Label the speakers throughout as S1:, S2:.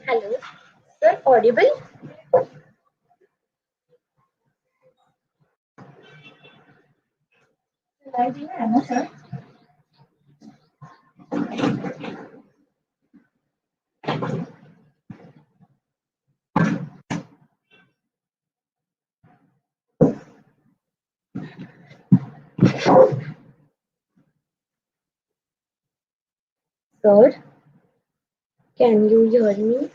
S1: Hello, sir, audible?
S2: Live है ना sir?
S1: Sir, can you hear me?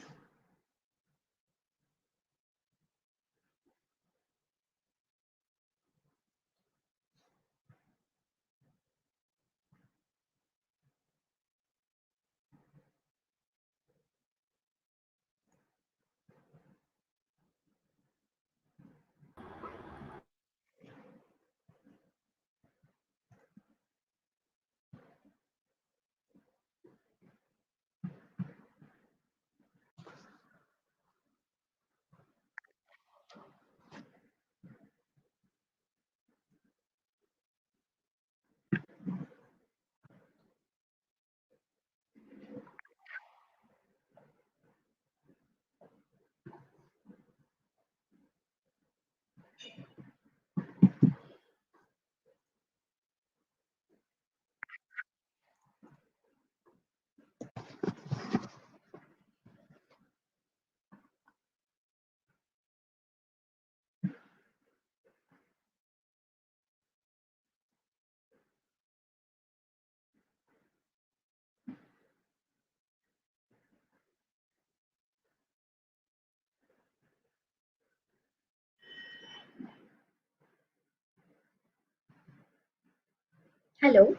S1: Hello,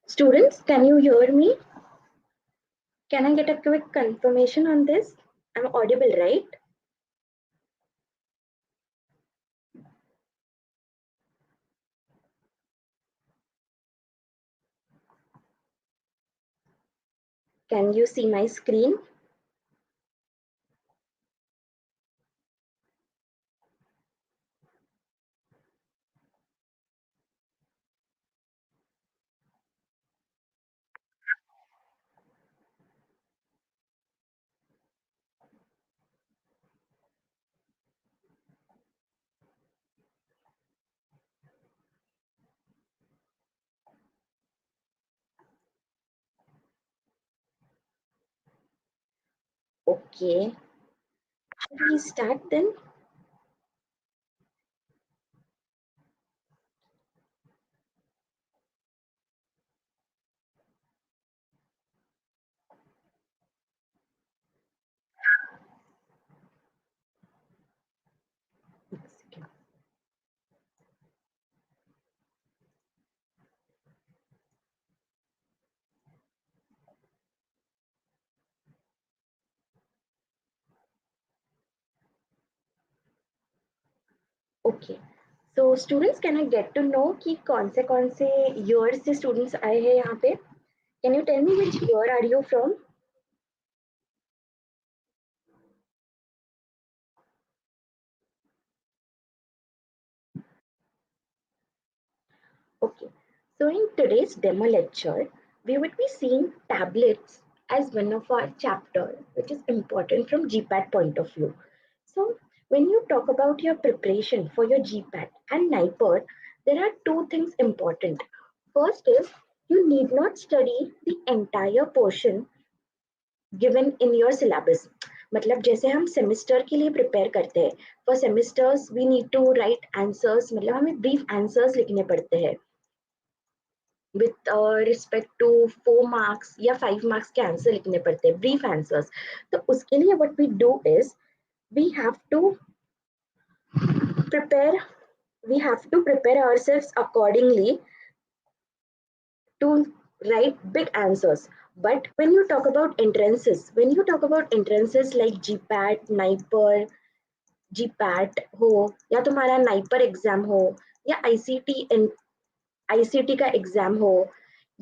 S1: students, can you hear me? Can I get a quick confirmation on this? I'm audible, right? Can you see my screen? Okay, should we start then? Okay, so students, can I get to know कि कौन से years से students आए हैं यहाँ पे? Can you tell me which year are you from? Okay, so in today's demo lecture, we would be seeing tablets as one of our chapter, which is important from GPAT point of view. So when you talk about your preparation for your GPAT and NIPER, there are two things important. First is you need not study the entire portion given in your syllabus. मतलब जैसे हम semester के लिए prepare करते हैं for semesters we need to write answers मतलब हमें brief answers लिखने पड़ते हैं with respect to 4 marks या 5 marks के आंसर लिखने पड़ते हैं ब्रीफ आंसर्स तो उसके लिए what we do is we have to prepare we have to prepare ourselves accordingly to write big answers. But when you talk about entrances like GPAT, NIPER, GPAT हो या तुम्हारा NIPER exam हो या ICT का exam हो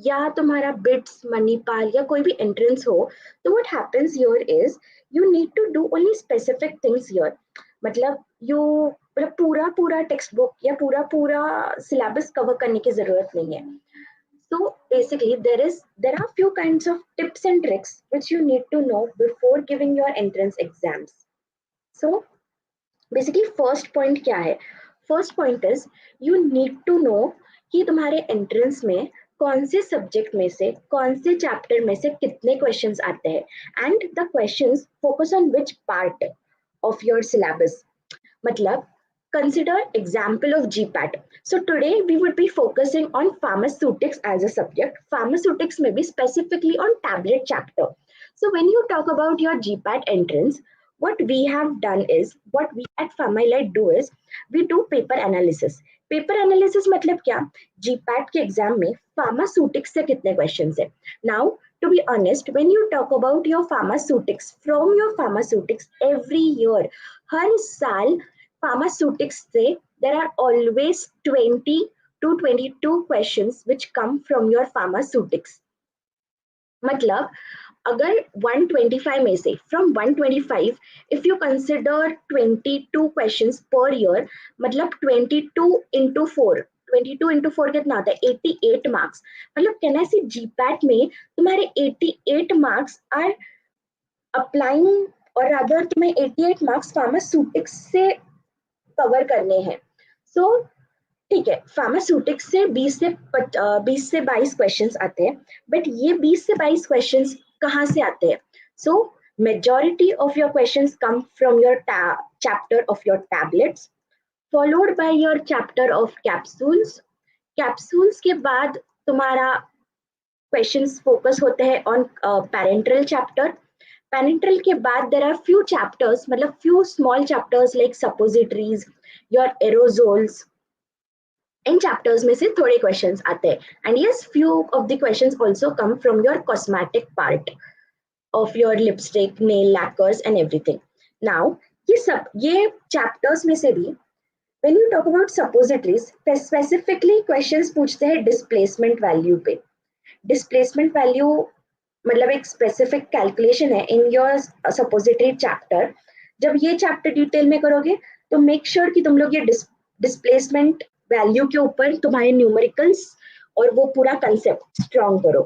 S1: या तुम्हारा bits Manipal या कोई भी एंट्रेंस हो तो what happens here is you need to do only specific things here मतलब यू पूरा पूरा टेक्स्ट बुक या पूरा पूरा सिलेबस कवर करने की जरूरत नहीं है So basically, there are few kinds of tips and tricks which you need to know before giving your entrance exams. So basically, first point क्या है? First point is you need to know कि तुम्हारे entrance में कौन से subject में से कौन से chapter में से कितने questions आते हैं, and the questions focus on which part of your syllabus. Matlab, consider example of GPAT. So today we would be focusing on pharmaceutics as a subject. Pharmaceutics may be specifically on tablet chapter. So when you talk about your GPAT entrance, what we have done is, what we at PharmaElite do is, we do paper analysis. Paper analysis मतलब क्या? GPAT के exam में pharmaceutics से कितने questions है. Now to be honest, when you talk about your pharmaceutics, from your pharmaceutics every year, हर साल pharmaceutics से there are always 20 to 22 questions which come from your pharmaceutics. मतलब अगर 125 में से from 125 if you consider 22 questions per year, मतलब 22 into 4, 22 into 4 कितना आता है? 88 marks. मतलब कैन आई सी जीपैट में तुम्हारे 88 marks are applying, और अदर तुम्हें 88 marks फार्मास्यूटिक्स से कवर करने हैं. सो ठीक है, फार्मास्यूटिक्स से 20 से 22 क्वेश्चंस आते हैं, बट ये 20 से 22 क्वेश्चंस कहाँ से आते हैं? सो majority of your questions come from your chapter of your tablets, followed by your chapter of capsules. Capsules के बाद तुम्हारा क्वेश्चंस फोकस होते हैं ऑन पैरेंटरल चैप्टर. पैरेंटरल के बाद देयर आर फ्यू चैप्टर्स, मतलब few small chapters like suppositories, your aerosols. In chapters में से थोड़े क्वेश्चंस आते हैं. And yes, few of the questions also come from your cosmetic part of your lipstick, nail lacquers and everything. Now ये chapters में से भी when you talk about suppositories, specifically questions पूछते हैं डिस्प्लेसमेंट वैल्यू पे. Displacement value मतलब एक specific calculation है इन योर सपोजिटरी चैप्टर. जब ये चैप्टर डिटेल में करोगे तो मेक श्योर कि तुम लोग ये डिस्प्लेसमेंट वैल्यू के ऊपर तुम्हारे न्यूमेरिकल्स और वो पूरा कंसेप्ट स्ट्रॉन्ग करो.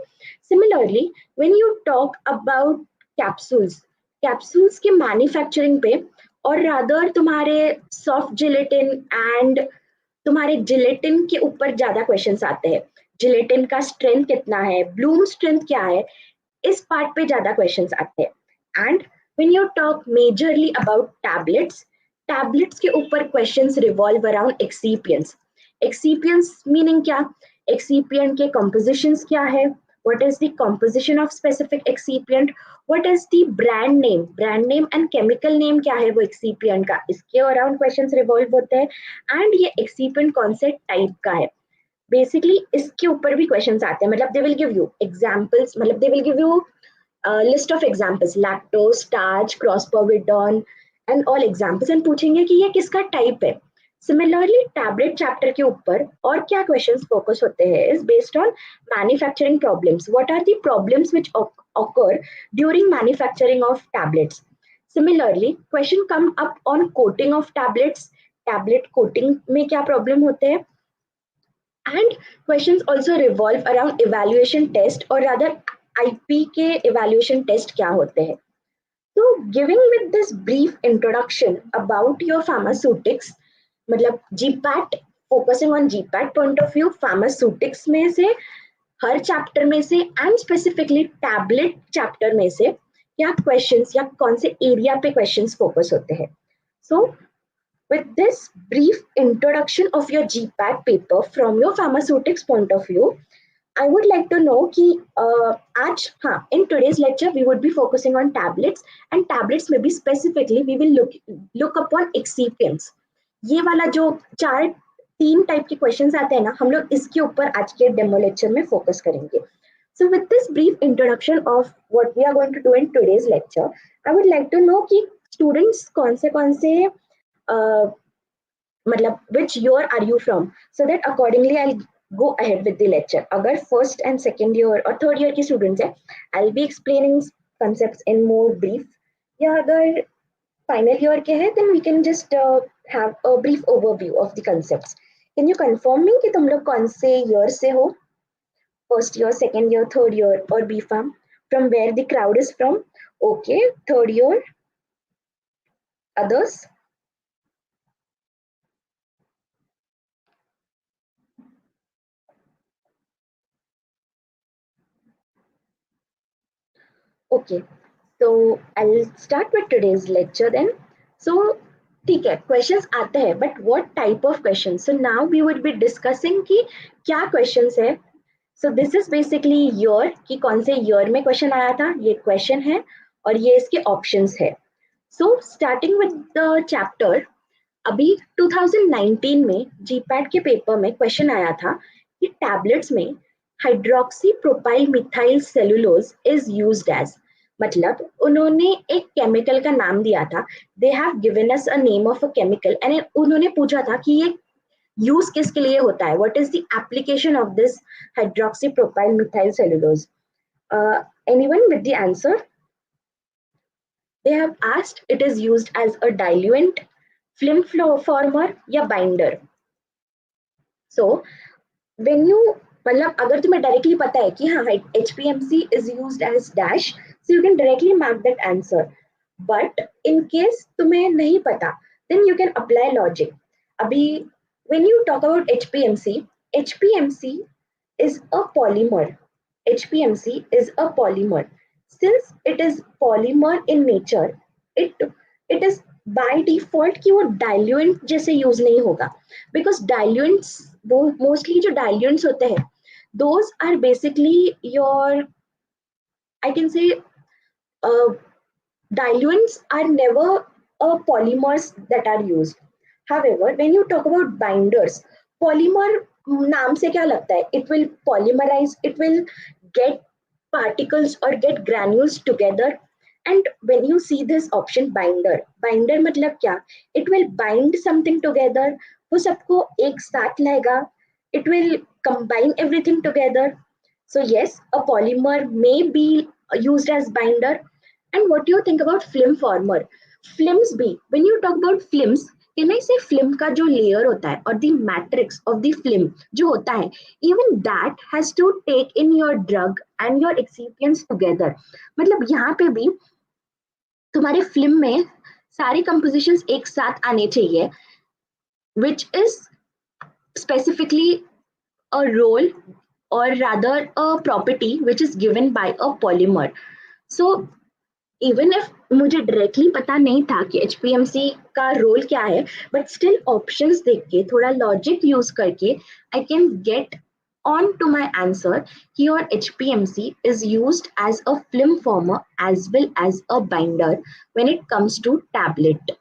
S1: Similarly when you talk about capsules, capsules के मैन्युफैक्चरिंग पे, और रादर तुम्हारे सॉफ्ट जिलेटिन एंड तुम्हारे जिलेटिन के ऊपर ज्यादा क्वेश्चंस आते हैं. जिलेटिन का स्ट्रेंथ कितना है, ब्लूम स्ट्रेंथ क्या है, इस पार्ट पे ज्यादा क्वेश्चंस आते हैं. And when you talk majorly about tablets, tablets के ऊपर questions revolve around excipients. Excipients meaning क्या? एक्सीपियंट के कंपोजिशंस क्या है, what is the composition of specific excipient, what is the brand name and chemical name क्या है वो excipient का, इसके अराउंड क्वेश्चंस रिवॉल्व होते हैं. एंड ये एक्सीपियंट कौन से टाइप का है, बेसिकली इसके ऊपर भी क्वेश्चंस आते हैं. मतलब they will give you examples, मतलब they will give you list of examples, lactose, starch, crospovidone and all examples, and पूछेंगे कि ये किसका टाइप है. सिमिलरली टैबलेट चैप्टर के ऊपर और क्या क्वेश्चंस फोकस होते हैं is based on manufacturing problems. What are the problems which occur during manufacturing of tablets. Similarly, question come up on coating of tablets. Tablet coating में क्या problem होते हैं. And questions also revolve around evaluation test, or rather IP के evaluation test क्या होते हैं. So giving with this brief introduction about your pharmaceutics, मतलब GPAT, focusing on GPAT point of view, pharmaceutics में से हर चैप्टर में से एंड स्पेसिफिकली टैबलेट चैप्टर में से क्या क्वेश्चंस या कौन से एरिया पे क्वेश्चंस फोकस होते हैं. सो with this brief introduction of your GPAT paper from your pharmaceutics point of view, I would like to know कि आज हाँ in today's lecture we would be focusing on tablets, and tablets में भी specifically we will look upon excipients. ये वाला जो तीन type के क्वेश्चंस आते हैं ना, हम लोग इसके ऊपर आज के डेमो लेक्चर में फोकस करेंगे. So with this brief introduction of what we are going to do in today's lecture, I would like to know कि students कौन से मतलब which year are you from, so that accordingly I'll go ahead with the lecture. अगर first and second year और third year के students हैं, I'll be explaining concepts in more brief. या अगर final year के हैं, then we can just have a brief overview of the concepts. Can you confirm me कि तुम लोग कौन से year से हो? first year, second year, third year, or B Farm? From where the crowd is from? Okay, third year, others? Okay, so I'll start with today's lecture then. So, ठीक है, questions आते हैं, but what type of questions? So now we would be discussing कि क्या questions है. So this is basically year कि कौन से year में question आया था, ये question है और ये इसके options है. So starting with the chapter, अभी 2019 में जीपैट के पेपर में क्वेश्चन आया था कि टैबलेट्स में hydroxy propyl methyl cellulose is used as, मतलब उन्होंने एक केमिकल का नाम दिया था. They have given us a name of a chemical and उन्होंने पूछा था कि ये यूज किसके लिए होता है, what is the application of this hydroxy propyl methyl cellulose. Anyone with the answer? They have asked it is used as a diluent, film former या binder. So when you, मतलब अगर तुम्हें डायरेक्टली पता है कि हाँ HPMC is used as dash, so you can directly mark that answer. But in case तुम्हें नहीं पता, then you can apply logic. अभी when you talk about HPMC is a polymer. HPMC is a polymer. Since it is polymer in nature, it it is by default कि वो diluent जैसे use नहीं होगा, because diluents, mostly जो diluents होते हैं, those are basically your, I can say, uh, diluents are never polymers that are used. However, when you talk about binders, polymer नाम से क्या लगता है? It will polymerize, it will get particles or get granules together. And when you see this option binder मतलब क्या? It will bind something together. वो सबको एक साथ लाएगा. It will combine everything together. So yes, a polymer may be used as binder. And what do you think about film former? Films भी, when you talk about films, can I say film का जो layer होता है और the matrix of the film जो होता है, even that has to take in your drug and your excipients together. मतलब यहाँ पे भी तुम्हारे फिल्म में सारी कंपोजिशंस एक साथ आने चाहिए, which is specifically a role or rather a property which is given by a polymer. So even if मुझे डायरेक्टली पता नहीं था कि एचपीएमसी का रोल क्या है, बट स्टिल ऑप्शंस देख के थोड़ा लॉजिक यूज करके I can get on to my answer. Here HPMC is used as a film former as well as a binder when it comes to tablet.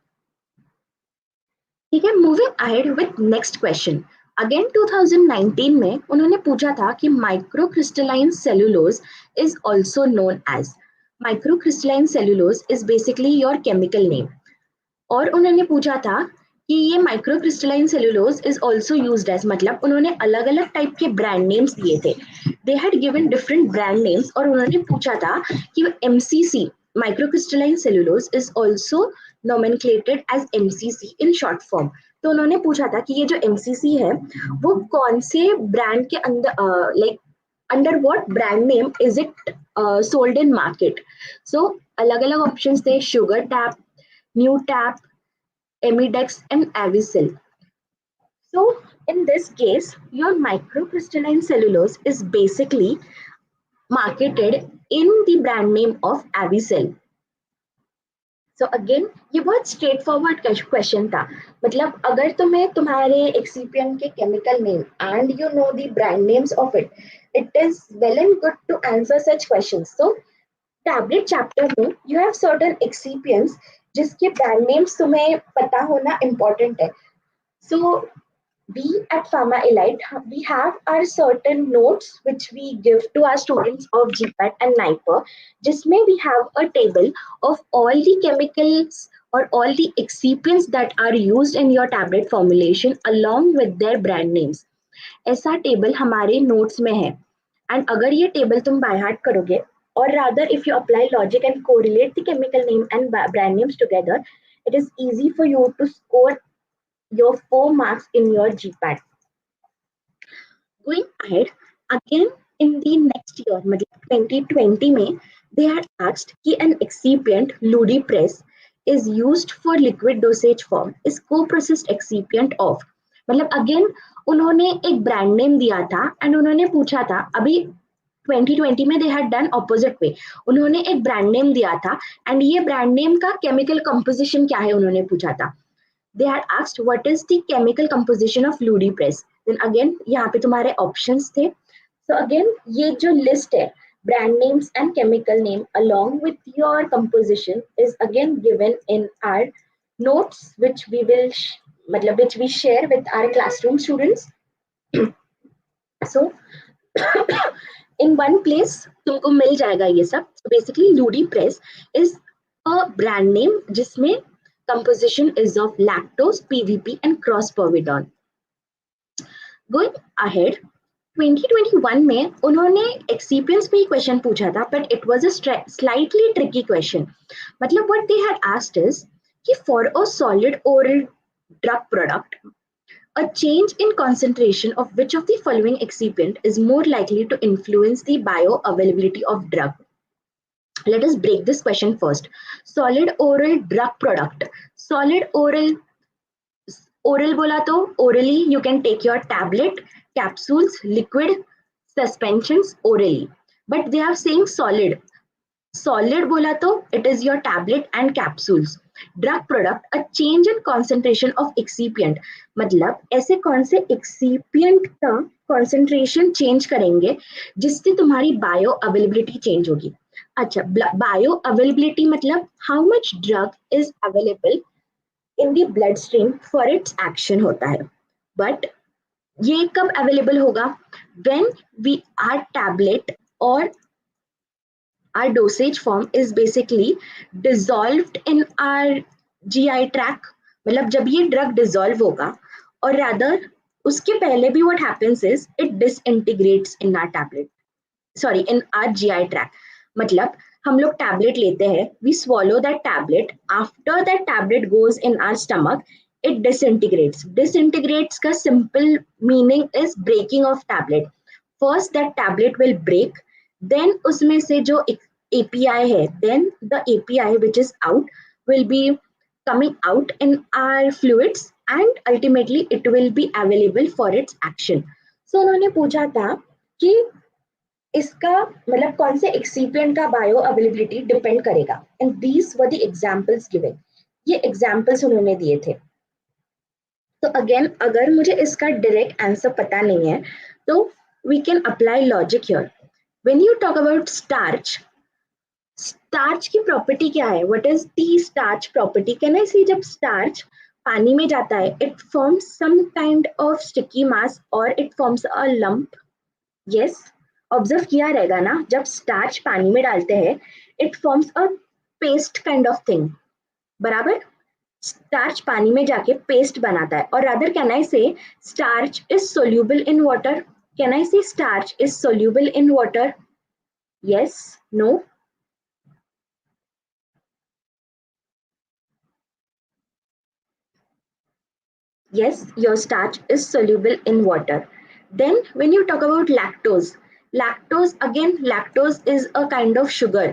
S1: ठीक है, moving ahead with next question. Again 2019 में उन्होंने पूछा था कि microcrystalline cellulose is also known as. Microcrystalline cellulose is basically your chemical name. और उन्होंने पूछा था कि ये microcrystalline cellulose is also used as, मतलब उन्होंने अलग अलग टाइप के ब्रांड नेम्स दिए थे. They had given different brand names और उन्होंने पूछा था कि MCC microcrystalline cellulose is also nomenclatured as MCC in short form. तो उन्होंने पूछा था कि ये जो एमसीसी है वो कौन से ब्रांड के अंदर, like under what brand name is it sold in market. So अलग अलग ऑप्शंस थे, Sugartab, Nutab, Emidex and Avicil. So in this case, your microcrystalline cellulose is basically marketed in the brand name of Avicil. So again, ये बहुत straight forward question था. मतलब अगर तुम्हें तुम्हारे एक्सिपिएंट के chemical name and you know the brand names of it, it is well and good to answer such questions. So tablet chapter में you have certain excipients जिसके ब्रांड नेम्स तुम्हें पता होना इम्पोर्टेंट है. So we at PharmaElite, we have our certain notes which we give to our students of GPAT and NIPER, जिसमें we have a table of all the chemicals or all the excipients that are used in your tablet formulation along with their brand names. ऐसा table हमारे notes में है. And अगर ये table तुम by heart करोगे, or rather if you apply logic and correlate the chemical name and brand names together, it is easy for you to score your 4 marks in your GPAT. Going ahead, again in the next year, मतलब 2020 में, they had asked कि an excipient ludicrous is used for liquid dosage form is co-processed excipient of, मतलब again उन्होंने एक brand name दिया था and उन्होंने पूछा था, अभी 2020 में they had done opposite way, उन्होंने एक ब्रांड नेम दिया था एंड ये ब्रांड नेम का केमिकल कंपोजिशन क्या है उन्होंने पूछा था. They had asked what is the chemical composition of ludicrous. Then again यहाँ पे तुम्हारे options थे. So again ये जो list है brand names and chemical name along with your composition is again given in our notes which we will मतलब which we share with our classroom students. So in one place तुमको मिल जाएगा ये सब. So basically ludicrous is a brand name जिसमें composition is of lactose, PVP and cross-povidone. Going ahead, 2021 में उन्होंने excipients में ही question पूछा था, but it was a slightly tricky question. मतलब what they had asked is कि for a solid oral drug product, a change in concentration of which of the following excipient is more likely to influence the bioavailability of drug? Let us break this question first. Solid oral drug product. Solid oral बोला तो orally you can take your tablet, capsules, liquid, suspensions orally. But they are saying solid. Solid बोला तो it is your tablet and capsules. Drug product, a change in concentration of excipient. मतलब ऐसे कौन से excipient का concentration change करेंगे जिससे तुम्हारी bio availability change होगी. अच्छा, bio availability मतलब how much drug is available in the bloodstream for its action होता है. But ये कब available होगा? When our tablet or our dosage form is basically dissolved in our GI tract. मतलब जब ये drug dissolve होगा और rather उसके पहले भी what happens is it disintegrates in our tablet. Sorry, in our GI tract. मतलब हम लोग टैबलेट लेते हैं, we swallow that tablet. After that tablet goes in our stomach, it disintegrates. Disintegrates का simple meaning is breaking of tablet. First that tablet will break, then उसमें से जो API है, then the API which is out will be coming out in our fluids and ultimately it will be available for its action. So उन्होंने पूछा था कि इसका मतलब कौन से एक्सिपिएंट का बायो अवेलेबिलिटी डिपेंड करेगा and these were the examples given. ये एग्जांपल्स उन्होंने दिए थे. तो अगेन अगर मुझे इसका डायरेक्ट आंसर पता नहीं है तो we can apply logic here. When you talk about starch, starch की प्रॉपर्टी क्या है? What is the starch property? Can I see जब स्टार्च पानी में जाता है it forms some kind of sticky mass और it forms a lump. Yes, observe किया रहेगा ना, जब स्टार्च पानी में डालते हैं it forms a paste kind of thing. बराबर, स्टार्च पानी में जाके पेस्ट बनाता है. और other can I say starch is soluble in water? Can I say starch is soluble in water? Yes, no? Yes, your starch is soluble in water. Then when you talk about lactose, lactose again, lactose is a kind of sugar.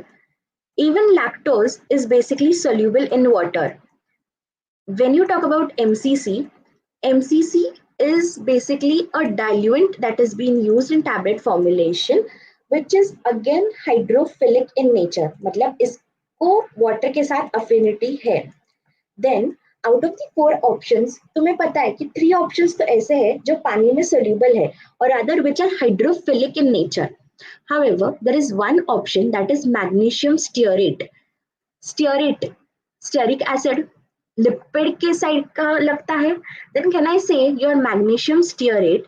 S1: Even lactose is basically soluble in water. When you talk about MCC, MCC is basically a diluent that is being used in tablet formulation, which is again hydrophilic in nature. मतलब इसको water के साथ affinity है. Then out of the 4 options तुम्हें पता है कि 3 options तो ऐसे हैं जो पानी में सोल्यूबल है और other which are hydrophilic in nature. However there is one option that is magnesium stearate. Stearate, stearic acid, lipid के साइड का लगता है. Then can I say your magnesium stearate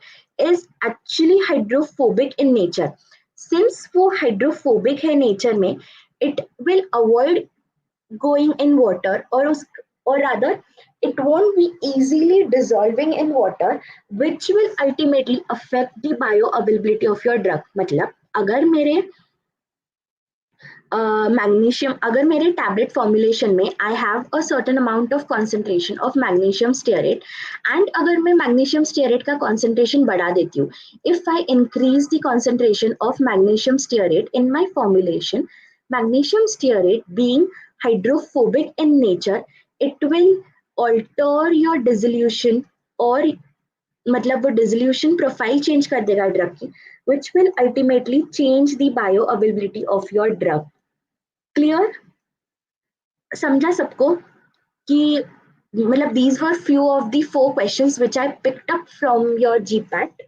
S1: is actually hydrophobic in nature. Since वो hydrophobic है nature में, it will avoid going in water or rather it won't be easily dissolving in water which will ultimately affect the bioavailability of your drug. मतलब अगर मेरे magnesium, अगर मेरे tablet formulation में I have a certain amount of concentration of magnesium stearate, and अगर मैं magnesium stearate का concentration बढ़ा देती हूँ, if I increase the concentration of magnesium stearate in my formulation, magnesium stearate being hydrophobic in nature, it will alter your dissolution, और मतलब वो dissolution profile change कर देगा ड्रग की, which will ultimately change the bioavailability of your drug. Clear? समझा सबको कि मतलब these were few of the 4 questions which I picked up from your GPAT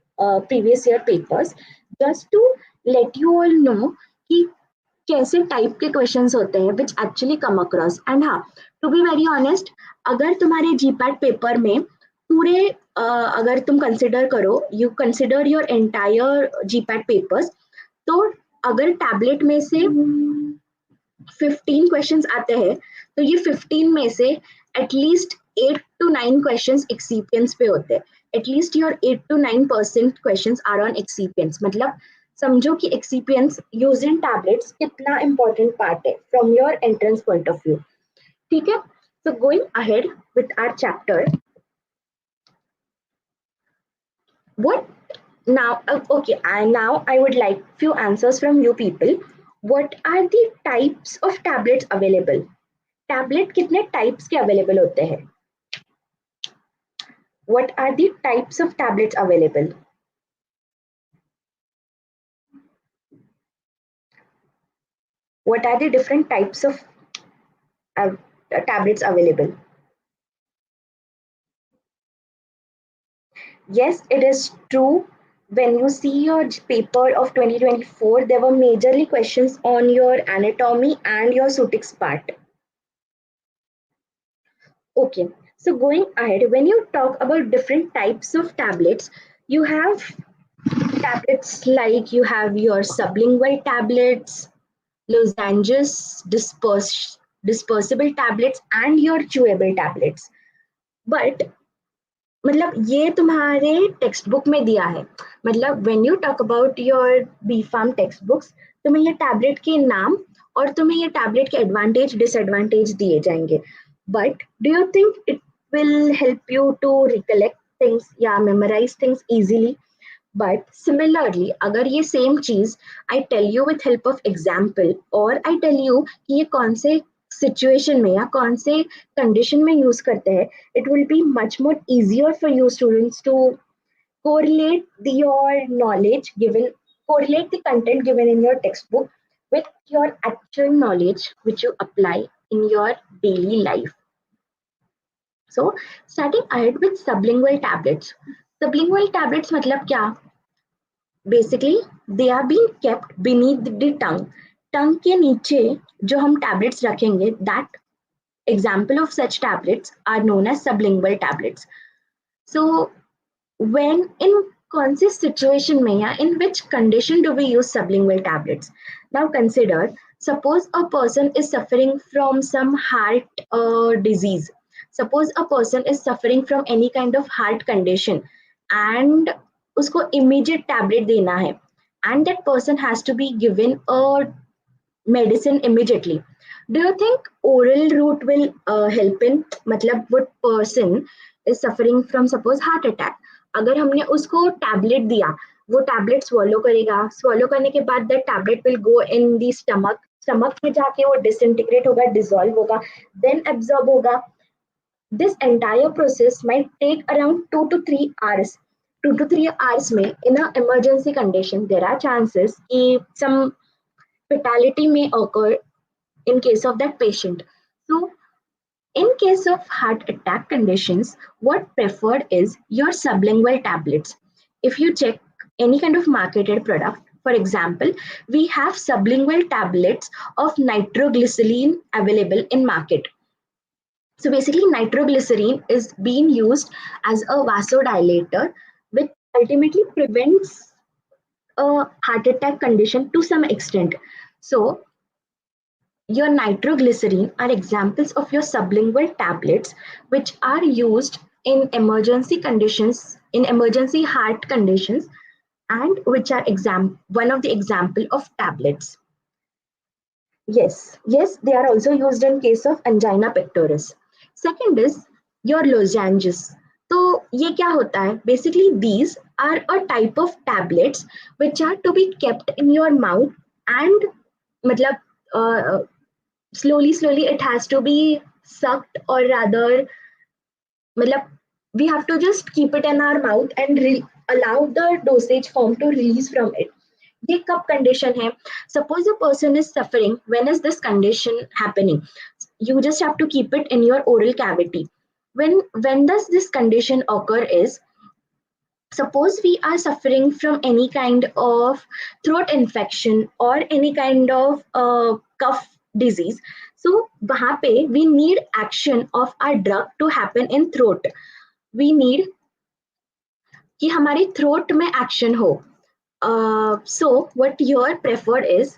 S1: previous year papers, just to let you all know कि कैसे type के questions होते हैं which actually come across. And हाँ, टू बी वेरी ऑनेस्ट, अगर तुम्हारे GPAT paper में पूरे अगर तुम कंसिडर करो, you consider your entire GPAT papers, तो अगर टैबलेट में से 15 क्वेश्चंस आते हैं, तो ये 15 में से एटलीस्ट 8 to 9 क्वेश्चंस एक्सीपियंट्स पे होते हैं. At least your 8 to 9% questions are on excipients. मतलब समझो कि एक्सीपियंट्स यूज इन टैबलेट्स कितना इंपॉर्टेंट पार्ट है from your entrance point of view. ठीक है? So going ahead with our chapter, what now okay, now I would like few answers from you people. What are the types of tablets available? Tablet कितने types के available होते हैं? What are the types of tablets available? What are the different types of tablets available? Yes, it is true. When you see your paper of 2024, there were majorly questions on your anatomy and your Sutix part. Okay, so going ahead, when you talk about different types of tablets, you have tablets like you have your sublingual tablets, lozenges, dispersible tablets, and your chewable tablets. But मतलब ये तुम्हारे text book में दिया है. मतलब when you talk about your B pharm textbooks, तुम्हें ये tablet के नाम और तुम्हें ये टैबलेट के एडवांटेज डिसएडवांटेज दिए जाएंगे. But do you think it will help you to recollect things या memorize things easily? But similarly अगर ये सेम चीज I tell you with help of example, और आई टेल यू कि ये कौन से सिचुएशन में या कौन से कंडीशन में यूज करते हैं, it will be much more easier for you students to correlate your knowledge given, correlate the content given in your textbook with your actual knowledge which you apply in your daily life. So starting ahead with sublingual tablets. Sublingual tablets मतलब क्या? Basically they are being kept beneath the tongue. टंग के नीचे जो हम tablets रखेंगे, that example of such tablets are known as sublingual tablets. So when in कौन सी situation में या in which condition do we use sublingual tablets? Now consider, suppose a person is suffering from some heart disease. Suppose a person is suffering from any kind of heart condition and उसको immediate tablet देना है, and that person has to be given a medicine immediately. Do you think oral route will help in? मतलब what person is suffering from suppose heart attack, अगर हमने उसको tablet दिया, वो tablet swallow करेगा, swallow करने के बाद that tablet will go in the stomach, stomach में जाके वो disintegrate होगा, dissolve होगा, then absorb होगा. This entire process might take around 2 to 3 hours. 2 to 3 hours में in a emergency condition there are chances कि some fatality may occur in case of that patient. So in case of heart attack conditions, what preferred is your sublingual tablets. If you check any kind of marketed product, for example, we have sublingual tablets of nitroglycerin available in market. So basically nitroglycerin is being used as a vasodilator, which ultimately prevents a heart attack condition to some extent. So your nitroglycerin are examples of your sublingual tablets which are used in emergency conditions, in emergency heart conditions, and which are one of the example of tablets. Yes, yes, they are also used in case of angina pectoris. Second is your lozenges. तो ये क्या होता है? Basically, these are a type of tablets which are to be kept in your mouth and मतलब slowly it has to be sucked or rather मतलब we have to just keep it in our mouth and allow the dosage form to release from it. ये कब condition है? Suppose a person is suffering. When is this condition happening? You just have to keep it in your oral cavity. When does this condition occur is, suppose we are suffering from any kind of throat infection or any kind of cough disease. So वहाँ पे we need action of our drug to happen in throat. We need कि हमारे throat में action हो. So what your preferred is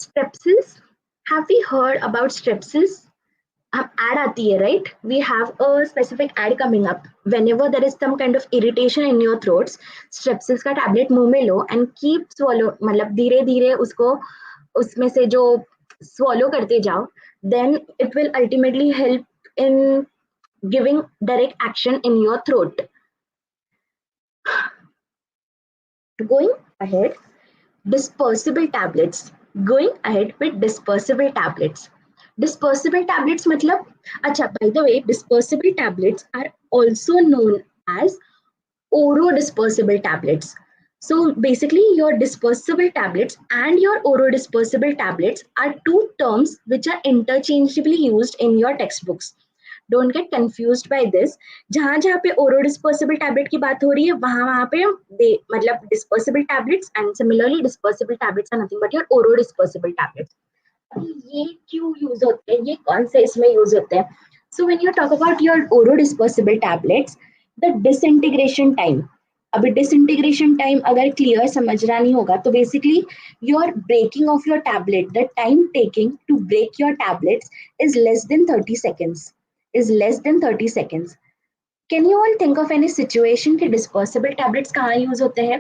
S1: strepsils. Have we heard about strepsils? Ad आती है, right? We have a specific ad coming up. Whenever there is some kind of irritation in your throats, strepsils का tablet मुंह में लो and keep swallow, मतलब धीरे धीरे उसको उसमें से जो swallow करते जाओ, then it will ultimately help in giving direct action in your throat. Going ahead, dispersible tablets. Going ahead with dispersible tablets. Dispersible tablets मतलब अच्छा, by the way, dispersible tablets are also known as orodispersible tablets. So basically your dispersible tablets and your orodispersible tablets are two terms which are interchangeably used in your textbooks. Don't get confused by this. जहां जहां पे ओरो dispersible tablet की बात हो रही है वहां वहां पे मतलब dispersible tablets and similarly dispersible tablets are nothing but your orodispersible tablets. ये क्यों यूज होते हैं, ये कौन से इसमें यूज होते हैं? So when you talk about your orodispersible tablets, the disintegration time. अभी डिसइंटीग्रेशन टाइम अगर क्लियर समझना नहीं होगा तो basically your breaking of your tablet, the time taking to break your tablets is less than 30 seconds. Is less than 30 seconds. Can you all think of any situation कि dispersible tablets कहाँ use होते हैं?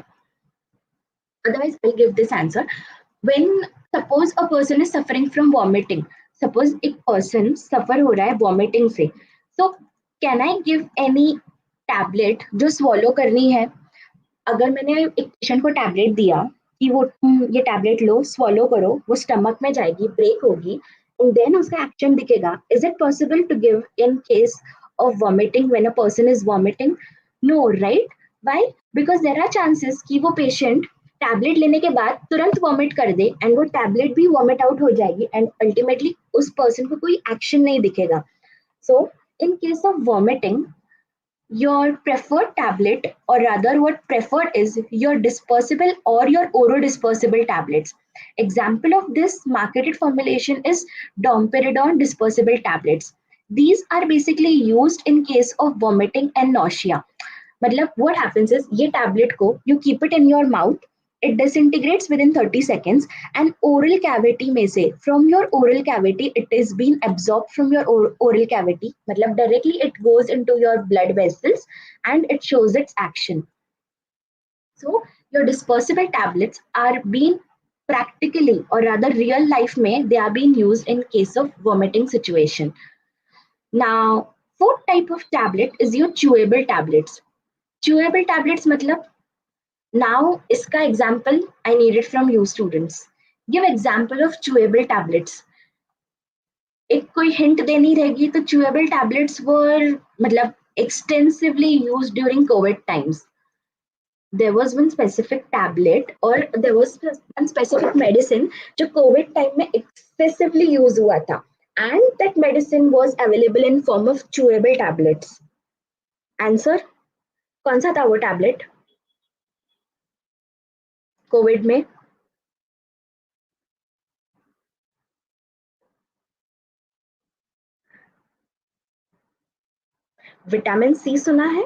S1: Otherwise, I'll give this answer. When suppose a person is suffering from vomiting, suppose एक person suffer हो रहा है vomiting से, so can I give any tablet जो swallow करनी है? अगर मैंने एक पेशेंट को टैबलेट दिया कि वो तुम ये टैबलेट लो, स्वॉलो करो, वो स्टमक में जाएगी, ब्रेक होगी एंड देन उसका एक्शन दिखेगा. Is it possible to give in case of vomiting when a person is vomiting? No, right? Why? Because there are chances कि वो पेशेंट टैबलेट लेने के बाद तुरंत वॉमिट कर दे एंड वो टैबलेट भी वॉमिट आउट हो जाएगी एंड अल्टीमेटली उस पर्सन को कोई एक्शन नहीं दिखेगा. So in case of vomiting, your preferred tablet, or rather what preferred is your dispersible or your orodispersible tablets. Example of this marketed formulation is domperidone dispersible tablets. These are basically used in case of vomiting and nausea. मतलब what happens is ये tablet को you keep it in your mouth, it disintegrates within 30 seconds and oral cavity में से from your oral cavity it is being absorbed from your oral cavity, मतलब directly it goes into your blood vessels and it shows its action. So your dispersible tablets are being practically or rather real life में they are being used in case of vomiting situation. Now fourth type of tablet is your chewable tablets. Chewable tablets मतलब now इसका example I need it from you students. Give example of chewable tablets. एक कोई hint देनी रहेगी तो chewable tablets were मतलब extensively used during COVID times. There was one specific tablet or there was one specific medicine जो COVID time में excessively use हुआ था and that medicine was available in form of chewable tablets. Answer? कौन सा था वो tablet COVID में? Vitamin C सुना है?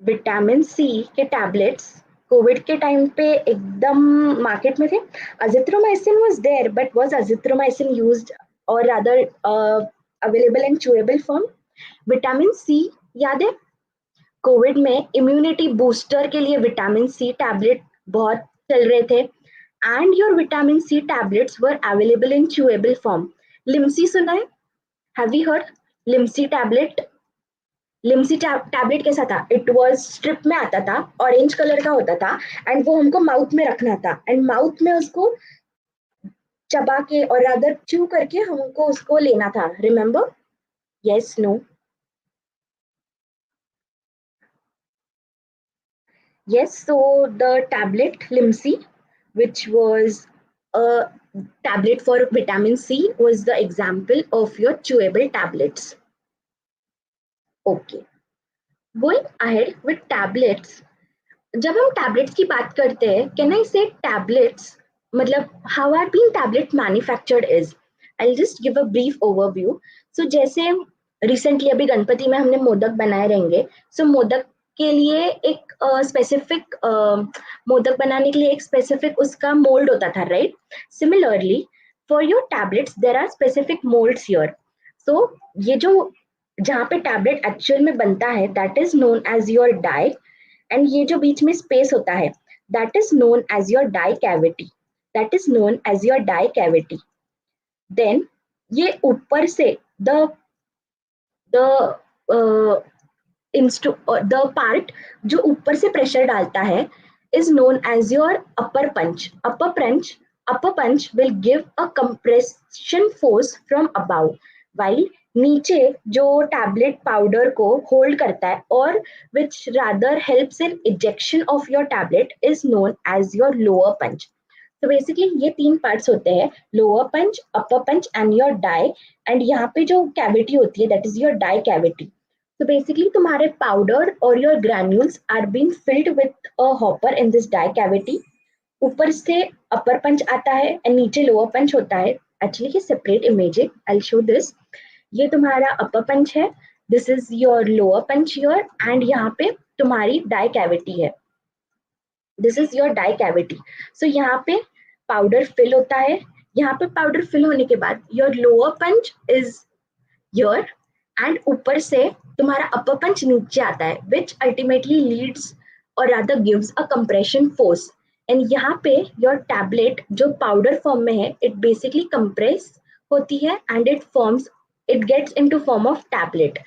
S1: विटामिन सी के टैबलेट्स कोविड के टाइम पे एकदम मार्केट में थे. Azithromycin was there but was azithromycin used और rather available in chewable form? Vitamin C याद है? कोविड में इम्यूनिटी बूस्टर के लिए विटामिन सी टैबलेट बहुत चल रहे थे and your vitamin C tablets were available in chewable form. Limcee सुना है? Have you heard? Limcee tablet, Limcee tablet कैसा था? इट वाज स्ट्रिप में आता था, ऑरेंज कलर का होता था, एंड वो हमको माउथ में रखना था, एंड माउथ में उसको चबा के और रादर च्यू करके हमको उसको लेना था. Remember? Yes, no? Yes, so the tablet Limsi, which was a tablet for vitamin C, was the example of your chewable tablets. Okay, going ahead with tablets. जब हम टैबलेट्स की बात करते हैं, कैन आई से टैबलेट्स मतलब how are been tablet manufactured is. I just give a brief overview. So जैसे recently अभी गणपति में हमने मोदक बनाए रहेंगे. सो मोदक के लिए एक स्पेसिफिक मोदक बनाने के लिए एक स्पेसिफिक उसका मोल्ड होता था, right? Similarly for your tablets there are specific moulds here. So ये जो जहाँ पे टैबलेट एक्चुअल में बनता है, that is known as your die, and ये जो बीच में स्पेस होता है, that is known as your die cavity. That is known as your die cavity. Then ये ऊपर से द द पार्ट जो ऊपर से प्रेशर डालता है is known as your upper punch. Upper punch will give a compression force from above, while नीचे जो टैबलेट पाउडर को होल्ड करता है और which rather helps in ejection of your tablet is known as your lower punch. तो basically ये तीन parts होते हैं, lower punch, upper punch and your die. And यहाँ पे जो कैविटी होती है, that is your die cavity. So basically तुम्हारे powder और your granules are being filled with a hopper in this die cavity. ऊपर से upper punch आता है and नीचे lower punch होता है. Actually ये separate image है. I'll show this. ये तुम्हारा upper punch है. This is your lower punch here and यहाँ पे तुम्हारी die cavity है. This is your die cavity. So यहाँ पे powder fill होता है. यहाँ पे powder fill होने के बाद your lower punch is here and ऊपर से तुम्हारा अपर पंच नीचे आता है, विच अल्टीमेटली लीड्स और rather gives a compression force. And यहाँ पे योर टैबलेट जो पाउडर फॉर्म में है, इट बेसिकली कंप्रेस होती है and it gets into form of tablet.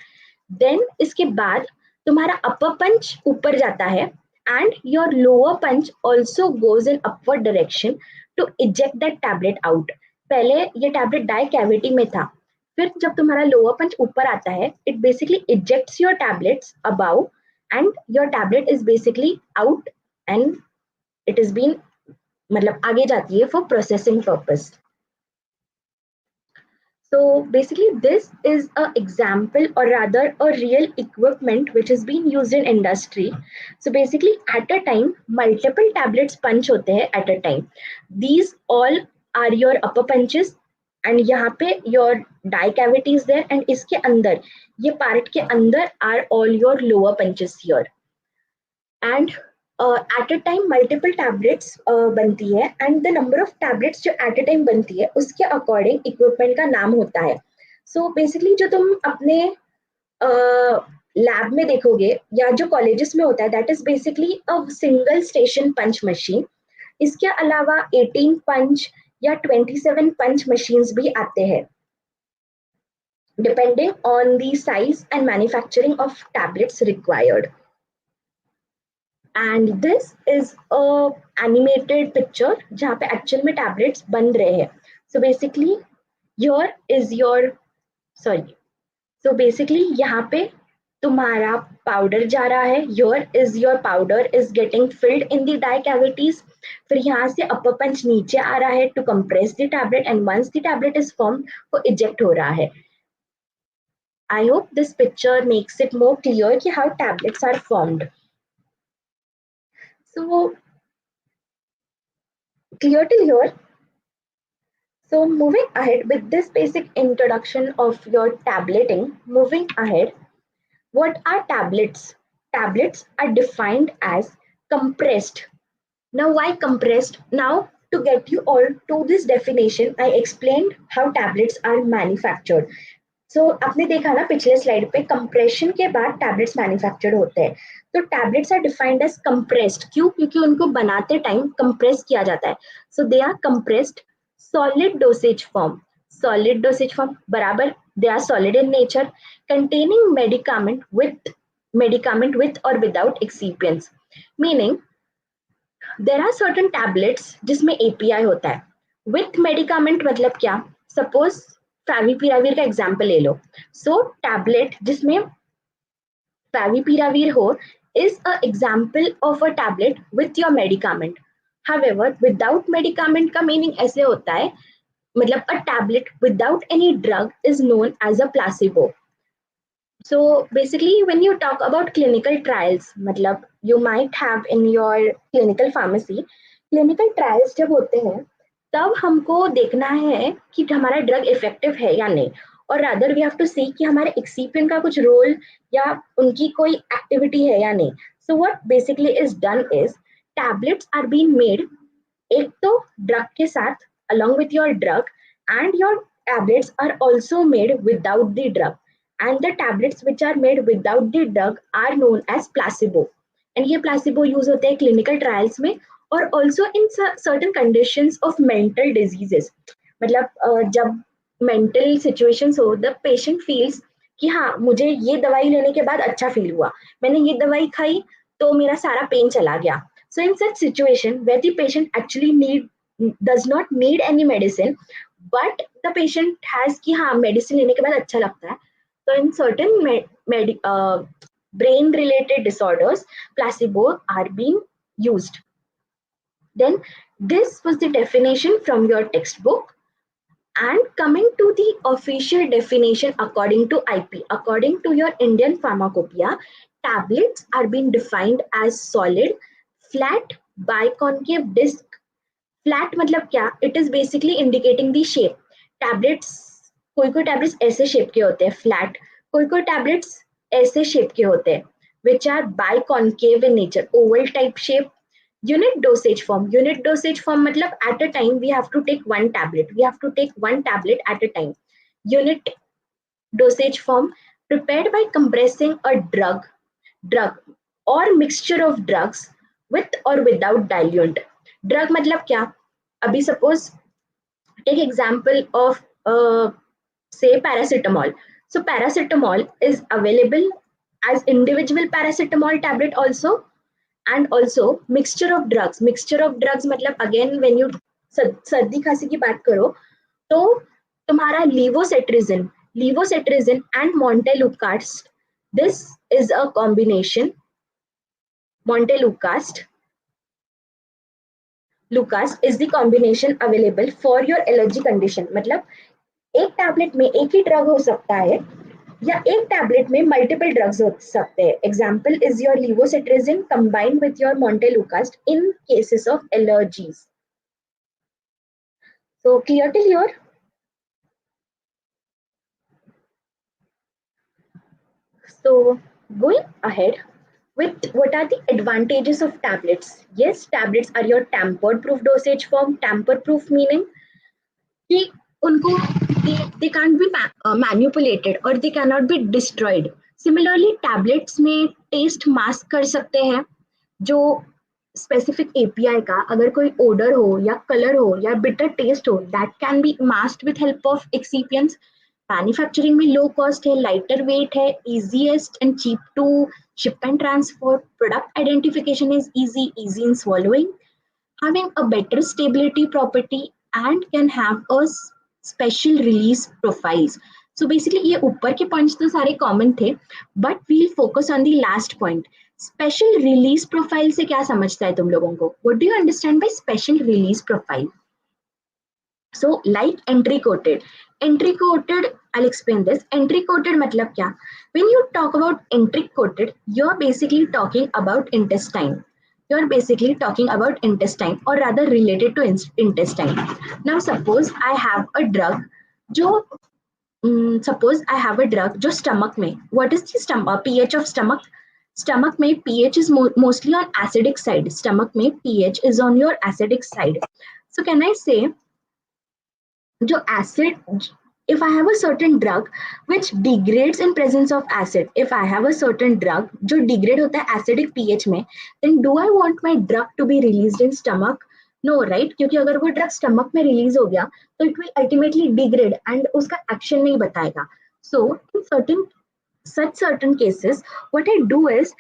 S1: Then इसके बाद तुम्हारा अपर पंच ऊपर जाता है and your lower punch also goes in upward direction to eject that tablet out. पहले ये टैबलेट डाई कैविटी में था, फिर जब तुम्हारा लोअर पंच ऊपर आता है, it basically ejects your tablets above and your tablet is basically out and it is been मतलब आगे जाती है for processing purpose. So basically this is a example or rather a real equipment which is being used in industry. So basically at a time multiple tablets punch होते हैं at a time. These all are your upper punches and यहाँ पे your die cavity is there and इसके अंदर ये part के अंदर are all your lower punches here. And at a time multiple tablets बनती है and the number of tablets जो at a time बनती है उसके according equipment का नाम होता है. So basically जो तुम अपने लैब में देखोगे या जो कॉलेजेस में होता है, that is basically a single station punch machine. इसके अलावा 18 पंच या 27 पंच मशीन्स भी आते हैं depending on the size and manufacturing of tablets required. And this is a animated picture जहाँ पे actual में tablets बन रहे हैं. So basically here is your so basically यहाँ पे तुम्हारा powder जा रहा है. Here is your powder is getting filled in the die cavities. फिर यहाँ से upper punch नीचे आ रहा है to compress the tablet and once the tablet is formed वो eject हो रहा है. I hope this picture makes it more clear कि how tablets are formed. So clear till here? So moving ahead with this basic introduction of your tableting, moving ahead, what are tablets? Tablets are defined as compressed. Now why compressed? Now to get you all to this definition, I explained how tablets are manufactured. सो आपने देखा ना पिछले slide पे, compression के बाद tablets manufactured होते हैं। तो tablets are defined as compressed, क्यों? क्योंकि उनको बनाते टाइम कंप्रेस किया जाता है। So they are compressed solid dosage form. Solid dosage form बराबर they are solid in nature, containing medicament with or without excipients, meaning there are certain tablets जिसमें API होता है। विथ मेडिकामेंट मतलब क्या? Suppose favipiravir का example ले लो। सो tablet जिसमें favipiravir हो is a example of a tablet with your medicament. However, without medicament का meaning ऐसे होता है, मतलब a tablet without any drug is known as a placebo. So basically, when you talk about clinical trials, मतलब you might have in your clinical pharmacy, clinical trials जब होते हैं तब हमको देखना है कि हमारा ड्रग इफेक्टिव है या नहीं, और रादर वी हैव टू सी कि हमारे एक्सिपिएंट का कुछ रोल या उनकी कोई एक्टिविटी है या नहीं। So what basically is done is tablets are being made एक तो ड्रग के साथ along with your drug, and your tablets are also made without the drug, and the tablets which are made without the drug are known as placebo, and ये placebo use होते हैं clinical trials में, और also in certain conditions of mental diseases। मतलब जब mental situations हो, the patient feels कि हाँ मुझे ये दवाई लेने के बाद अच्छा फील हुआ, मैंने ये दवाई खाई तो मेरा सारा पेन चला गया। So in such situation where the patient actually does not need any medicine, but the patient has कि हाँ medicine लेने के बाद अच्छा लगता है, so in certain brain related disorders placebo are being used. Then this was the definition from your textbook. And coming to the official definition according to IP, according to your Indian Pharmacopoeia, tablets are being defined as solid, flat, biconcave disc. Flat मतलब क्या? It is basically indicating the shape. Tablets, कोई tablets ऐसे shape के होते हैं flat, कोई tablets ऐसे shape के होते हैं which are biconcave in nature, oval type shape. Unit dosage form. Unit dosage form मतलब at a time we have to take one tablet. We have to take one tablet at a time. Unit dosage form prepared by compressing a drug or mixture of drugs with or without diluent. Drug मतलब क्या? अभी suppose take example of say paracetamol. So paracetamol is available as individual paracetamol tablet also, and also mixture of drugs। mixture of drugs मतलब again when you सर्दी खांसी की बात करो तो तुम्हारा levocetirizine and montelukast, this is a combination। montelukast is the combination available for your allergy condition। मतलब एक टैबलेट में एक ही ड्रग हो सकता है या एक टैबलेट में मल्टीपल ड्रग्स हो सकते हैं। Example is your levocetirizine combined with your montelukast in cases of allergies। So clear till here? So going ahead with what are the advantages of tablets? Yes, tablets are your tamper proof dosage form। tamper proof meaning कि उनको they can't be manipulated or they cannot be destroyed। Similarly tablets में taste mask कर सकते हैं, जो specific API का अगर कोई ओडर हो या कलर हो या बिटर टेस्ट हो, that can be masked with help of excipients. Manufacturing में लो कॉस्ट है, लाइटर वेट है, easiest and cheap to ship and transport। product identification is easy in swallowing, having a better stability property, and can have a special release profiles। So basically ये ऊपर के points तो सारे common थे, but we'll focus on the last point. Special release profile से क्या समझता है तुम लोगों को? What do you understand by special release profile? So like entry coated, I'll explain this। entry coated मतलब क्या? When you talk about entry coated, you're basically talking about intestine। you're basically talking about intestine or rather related to intestine। Now suppose I have a drug जो suppose I have a drug जो stomach में, what is the stomach pH of stomach? Stomach में pH is mostly on acidic side। stomach में pH is on your acidic side। So can I say जो acid if I have a certain drug which degrades in presence of acid, if I have a certain drug जो degrade होता है acidic pH में, then do I want my drug to be released in stomach? No, right? क्योंकि अगर वो drug stomach में release हो गया, तो it will ultimately degrade and उसका action नहीं बताएगा. So in certain cases, what I do is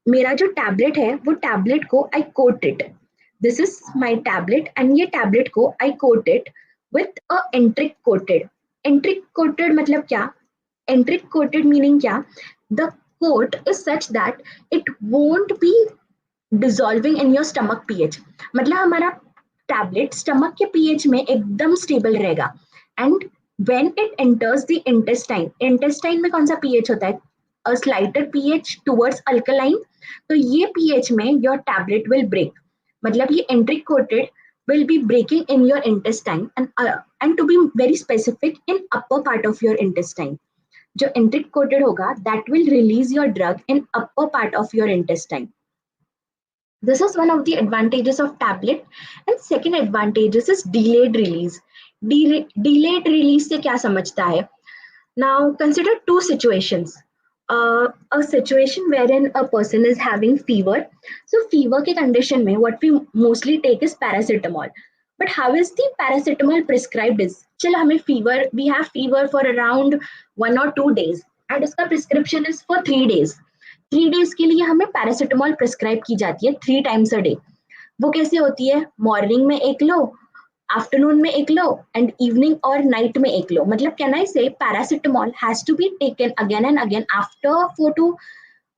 S1: मेरा जो tablet है, वो tablet को I coat it. This is my tablet and ये tablet को I coat it with a enteric coated. Enteric coated मतलब क्या? Enteric coated meaning क्या? The coat is such that it won't be dissolving in your stomach pH. मतलब हमारा tablet stomach के pH में एकदम स्टेबल रहेगा. And when it enters the intestine में कौन सा pH होता है? A slighter pH towards alkaline. तो ये pH में your tablet will break. मतलब ये enteric coated will be breaking in your intestine and to be very specific in upper part of your intestine. जो enteric coated होगा that will release your drug in upper part of your intestine. This is one of the advantages of tablet. And second advantage is delayed release. Delayed release से क्या समझता है? Now consider two situations. A situation wherein a person is having fever. So fever के condition में what we mostly take is paracetamol. But how is the paracetamol prescribed is? चलो हमें fever, we have fever for around 1 or 2 days and उसका prescription is for 3 days. 3 days के लिए हमें paracetamol prescribe की जाती है 3 times a day. वो कैसे होती है? मॉर्निंग में एक लो, आफ्टरनून में एक लो एंड इवनिंग और नाइट में एक लो. मतलब can I say paracetamol has to be taken again and again after 4 to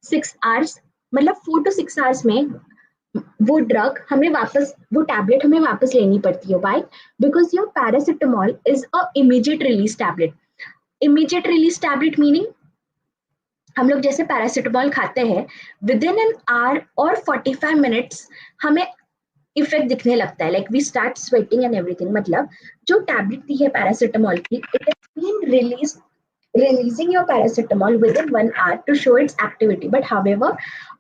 S1: 6 hours. मतलब 4 to 6 hours में वो ड्रग हमें वापस, वो टैबलेट हमें वापस लेनी पड़ती है. Why? Because your paracetamol is a immediate release tablet. Immediate release tablet meaning हम लोग जैसे पैरासिटामोल खाते हैं विद इन एन आवर और 45 minutes हमें इफेक्ट दिखने लगता है. Like we start sweating and everything. मतलब जो टैबलेट दी है पैरासिटामोल की, it is been releasing your paracetamol within 1 hour to show its activity. But however,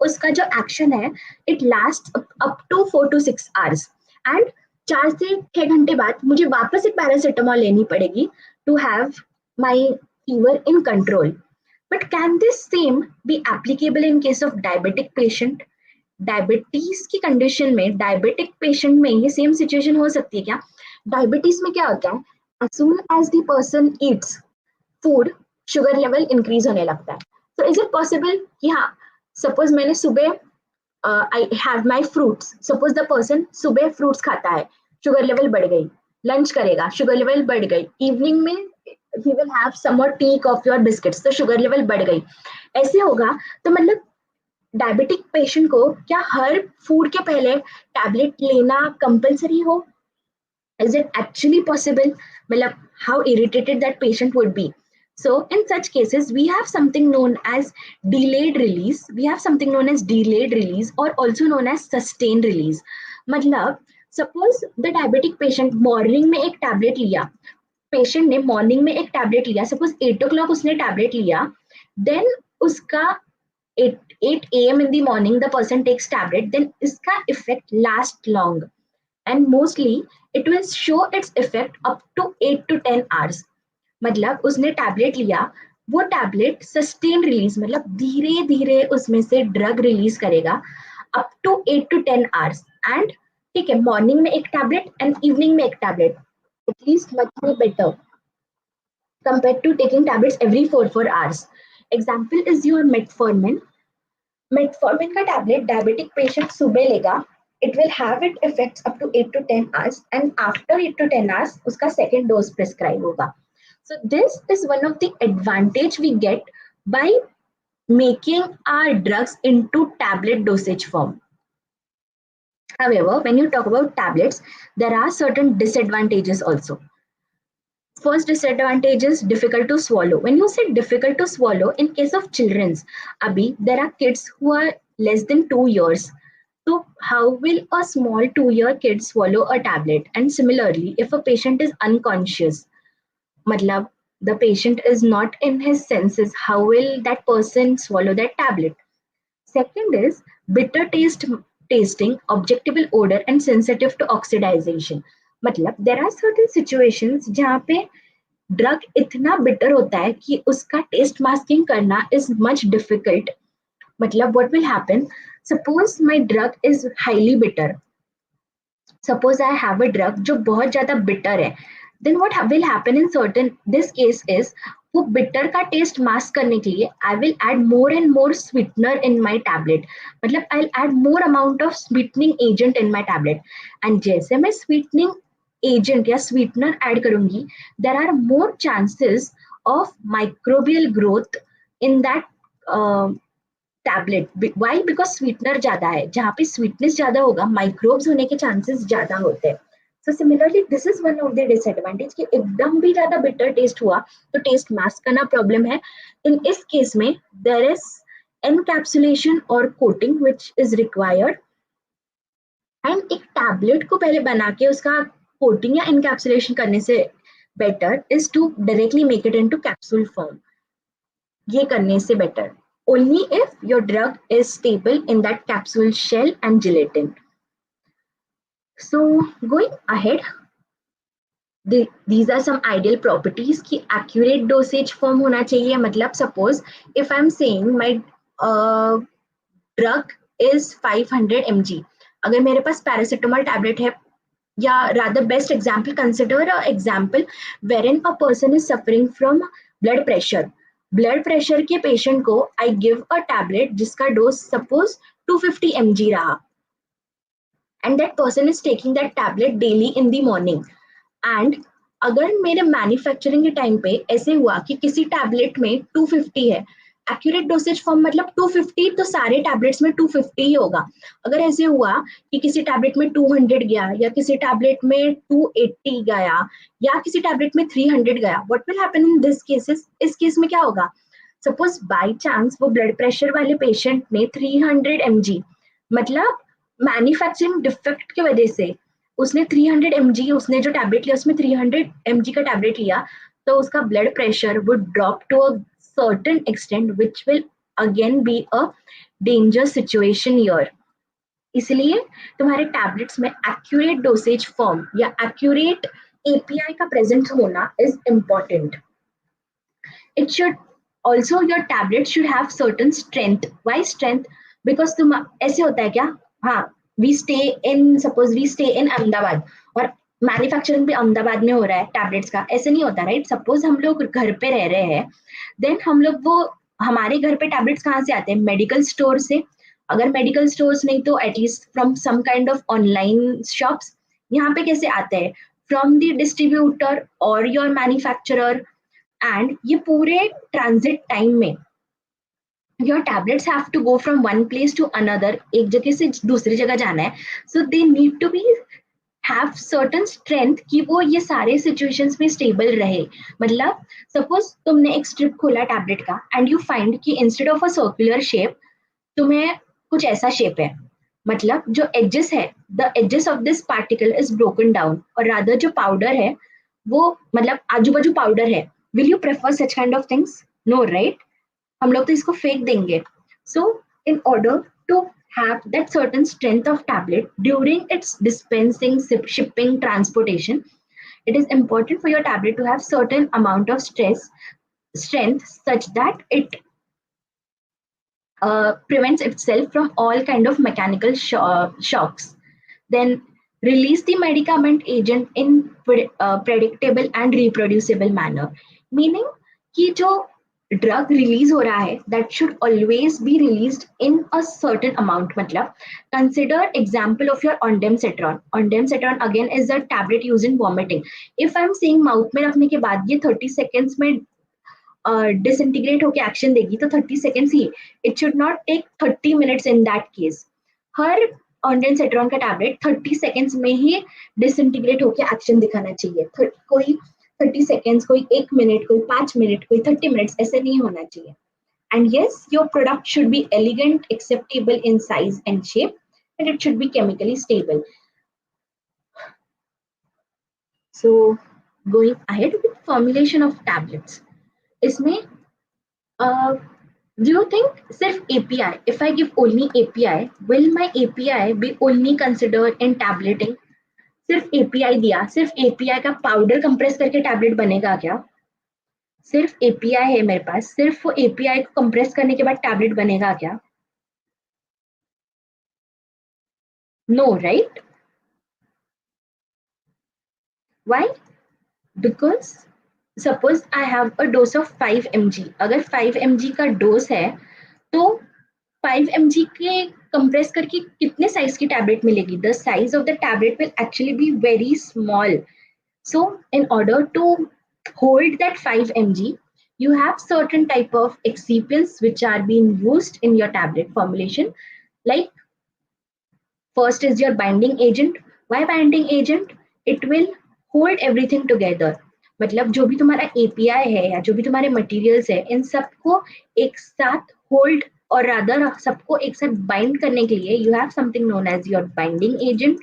S1: उसका जो action है, it lasts up to 4 to 6 hours. And 4 से 6 घंटे बाद मुझे वापस एक पैरासिटामोल लेनी पड़ेगी to have my fever in control. But can this same be applicable in case of diabetic patient? Diabetes की कंडीशन में डायबिटिक पेशेंट में ये सेम सिचुएशन हो सकती है क्या? डायबिटीज में क्या होता है? as soon as the person eats food, sugar level increase होने लगता है. So is it possible कि हाँ, सपोज मैंने सुबह I have my fruits, suppose the person सुबह फ्रूट्स खाता है, शुगर लेवल बढ़ गई, लंच करेगा, शुगर लेवल बढ़ गई, इवनिंग में he will have some more tea, coffee और बिस्किट्स, तो शुगर लेवल बढ़ गई. ऐसे होगा तो मतलब डायबिटिक पेशेंट को क्या हर फूड के पहले टैबलेट लेना कंपलसरी हो? Is it actually possible? मतलब how irritated that patient would be. So in such cases, we have something known as delayed release. We have something known as delayed release or also known as sustained release. मतलब suppose the diabetic patient morning में एक tablet लिया, patient ने morning में एक tablet लिया, suppose 8 o'clock उसने tablet लिया, देन उसका 8 AM in the morning the person takes tablet, then इसका effect last long and mostly it will show its effect up to 8 to 10 hours. मतलब उसने टैबलेट लिया, वो टैबलेट सस्टेन रिलीज मतलब धीरे धीरे उसमें से ड्रग रिलीज करेगा अप टू 8 to 10 hours. एंड ठीक है, मॉर्निंग में एक टैबलेट एंड इवनिंग में एक tablet, at least much more better compared to taking tablets every 4 hours. Example is your metformin. Metformin का टैबलेट डायबिटिक पेशेंट सुबह लेगा, it will have it effects up to 8 to 10 hours and after 8 to 10 hours उसका second dose prescribe होगा. So this is one of the advantage we get by making our drugs into tablet dosage form. However, when you talk about tablets, there are certain disadvantages also. First disadvantage is difficult to swallow. When you say difficult to swallow, in case of children's, abhi there are kids who are less than 2 years. So how will a small 2-year kid swallow a tablet? And similarly, if a patient is unconscious, matlab the patient is not in his senses, how will that person swallow that tablet? Second is bitter tasting, objectable odor and sensitive to oxidization. मतलब there are certain situations जहाँ पे drug इतना bitter होता है कि उसका test masking करना is much difficult. मतलब what will happen, suppose my drug is highly bitter, suppose I have a drug जो बहुत ज्यादा बिटर है, then what will happen in certain this case is, वो बिटर का टेस्ट मास्क करने के लिए I will add more and more sweetener in my tablet. मतलब I will add more amount of sweetening agent in my tablet. And जैसे मैं sweetening agent या sweetener add करूंगी, there are more chances of microbial growth in that tablet. Why? Because sweetener ज्यादा है, जहाँ पे sweetness ज्यादा होगा माइक्रोब्स होने के चांसेस ज्यादा होते हैं. So similarly this is one of the disadvantage कि एकदम भी ज्यादा बिटर टेस्ट हुआ तो टेस्ट मास्क करना प्रॉब्लम है. इन इस केस में देयर इज एनकैप्सुलेशन और coating which is required. And एक टैबलेट को पहले बना के उसका कोटिंग या एनकैप्सुलेशन करने से better is to directly make it into capsule form. ये करने से better only if your drug is stable in that capsule shell and gelatin. So going ahead, these are some ideal properties कि accurate dosage form होना चाहिए. मतलब suppose if I'm saying my drug is 500 mg, अगर मेरे पास paracetamol tablet है, या rather best example, consider a example wherein a person is suffering from blood pressure. Blood pressure के patient को आई गिव अ टैबलेट जिसका dose suppose 250 mg रहा, and that person is taking that tablet daily in the morning. And अगर मेरे manufacturing के time पे ऐसे हुआ कि किसी टैबलेट में 250 है, एक्यूरेट डोसेज फॉर्म मतलब 250 तो सारे टैबलेट्स में 250 ही होगा. अगर ऐसे हुआ कि किसी टैबलेट में 200 गया, या किसी टैबलेट में 280 गया, या किसी टैबलेट में 300 गया, what will happen in this cases? इस केस में क्या होगा? सपोज बाय चांस वो ब्लड प्रेशर वाले पेशेंट ने 300 mg, मतलब मैन्युफैक्चरिंग डिफेक्ट की वजह से उसने 300 mg, उसने जो टैबलेट लिया उसमें 300 mg का टैबलेट लिया, तो उसका blood pressure would drop to a certain extent which will again be a danger situation here. इसलिए तुम्हारे टैबलेट्स में एक्यूरेट डोसेज फॉर्म या एक्यूरेट एपीआई का प्रेजेंट होना is important. It should also, your tablet should have certain strength. Why strength? Because तुम ऐसे होता है क्या, हाँ, we stay in, suppose we stay in Ahmedabad और मैन्युफैक्चरिंग भी अहमदाबाद में हो रहा है टैबलेट्स का, ऐसे नहीं होता राइट. सपोज हम लोग घर पे रह रहे हैं, देन हम लोग वो हमारे घर पे टैबलेट्स कहाँ से आते हैं? मेडिकल स्टोर से. अगर मेडिकल स्टोर्स नहीं तो at least from some kind of online shops. यहाँ पे कैसे आते हैं? फ्रॉम द डिस्ट्रीब्यूटर और योर मैन्युफैक्चरर. एंड ये पूरे ट्रांजिट टाइम में your tablets have to go from one place to another, एक जगह से दूसरी जगह जाना है. So they need to be have certain strength कि वो ये सारे सिचुएशंस में स्टेबल रहे. मतलब सपोज तुमने एक स्ट्रिप खोला टैबलेट का एंड यू फाइंड कि instead of a circular shape तुम्हें कुछ ऐसा शेप है. मतलब जो एजेस है, the edges of this particle is broken down, और रादर जो पाउडर है वो मतलब आजू बाजू पाउडर है. Will you prefer such kind of things? No right. हम लोग तो इसको फेंक देंगे. So in order to have that certain strength of tablet during its dispensing, shipping, transportation, it is important for your tablet to have certain amount of strength such that it prevents itself from all kind of mechanical shocks. Then release the medicament agent in predictable and reproducible manner. Meaning कि जो drug release हो रहा है that should always be released in a certain amount. मतलब consider example of your ondansetron. Ondansetron again is a tablet used in vomiting. If I'm saying mouth में रखने के बाद ये 30 seconds में डिसइंटीग्रेट होके एक्शन देगी तो 30 सेकेंड्स ही. It should not take 30 minutes in that case. हर ऑन्डेंसेट्रॉन का टैबलेट 30 सेकेंड्स में ही डिसइंटीग्रेट होके एक्शन दिखाना चाहिए. कोई 30 सेकेंड्स, कोई 1 मिनट, कोई 5 मिनट, कोई 30 मिनट्स, ऐसे नहीं होना चाहिए. And yes, your product should be elegant, acceptable in size and shape, and it should be chemically stable. So going ahead with formulation of tablets, इसमें do you think सिर्फ API, if I give only API, will my API be only considered in tableting? सिर्फ API दिया, सिर्फ API का powder compress करके tablet बनेगा क्या? सिर्फ एपीआई है मेरे पास, सिर्फ वो एपीआई को कंप्रेस करने के बाद टैबलेट बनेगा क्या? No, right? Why? Because suppose I have a dose of 5 mg, अगर 5 mg का डोज है तो 5 mg के कंप्रेस करके कितने साइज की टैबलेट मिलेगी? The size of the tablet will actually be very small. So in order to hold that 5 mg, you have certain type of excipients which are being used in your tablet formulation. Like first is your binding agent. Why binding agent? It will hold everything together. मतलब जो भी तुम्हारा API है या जो भी तुम्हारे materials है, इन सबको एक साथ होल्ड और रादर सबको एक साथ बाइंड करने के लिए you have something known as your binding agent.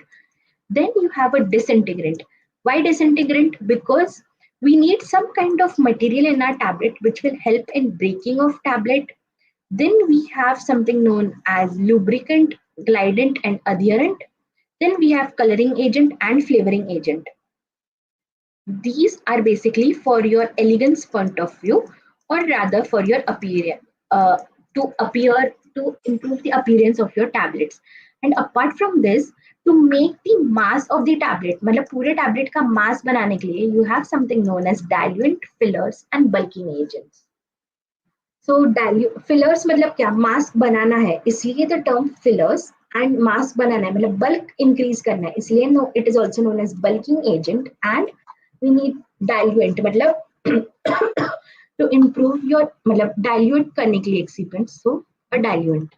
S1: Then you have a disintegrant. Why disintegrant? Because we need some kind of material in our tablet which will help in breaking of tablet. Then we have something known as lubricant, glidant and adherent. Then we have coloring agent and flavoring agent. These are basically for your elegance point of view, or rather for your appearance, uh, to appear to improve the appearance of your tablets. And apart from this, to make the mass of the tablet, मतलब पूरे tablet का mass बनाने के लिए, you have something known as diluent, fillers and bulking agents. So fillers मतलब क्या? Mask बनाना है, इसलिए the term fillers. And mask बनाना है मतलब बल्क इंक्रीज करना है, इसलिए no it is also known as bulking agent. And we need diluent मतलब टू इम्प्रूव योर मतलब डाइल्यूट करने के लिए excipient, so a diluent.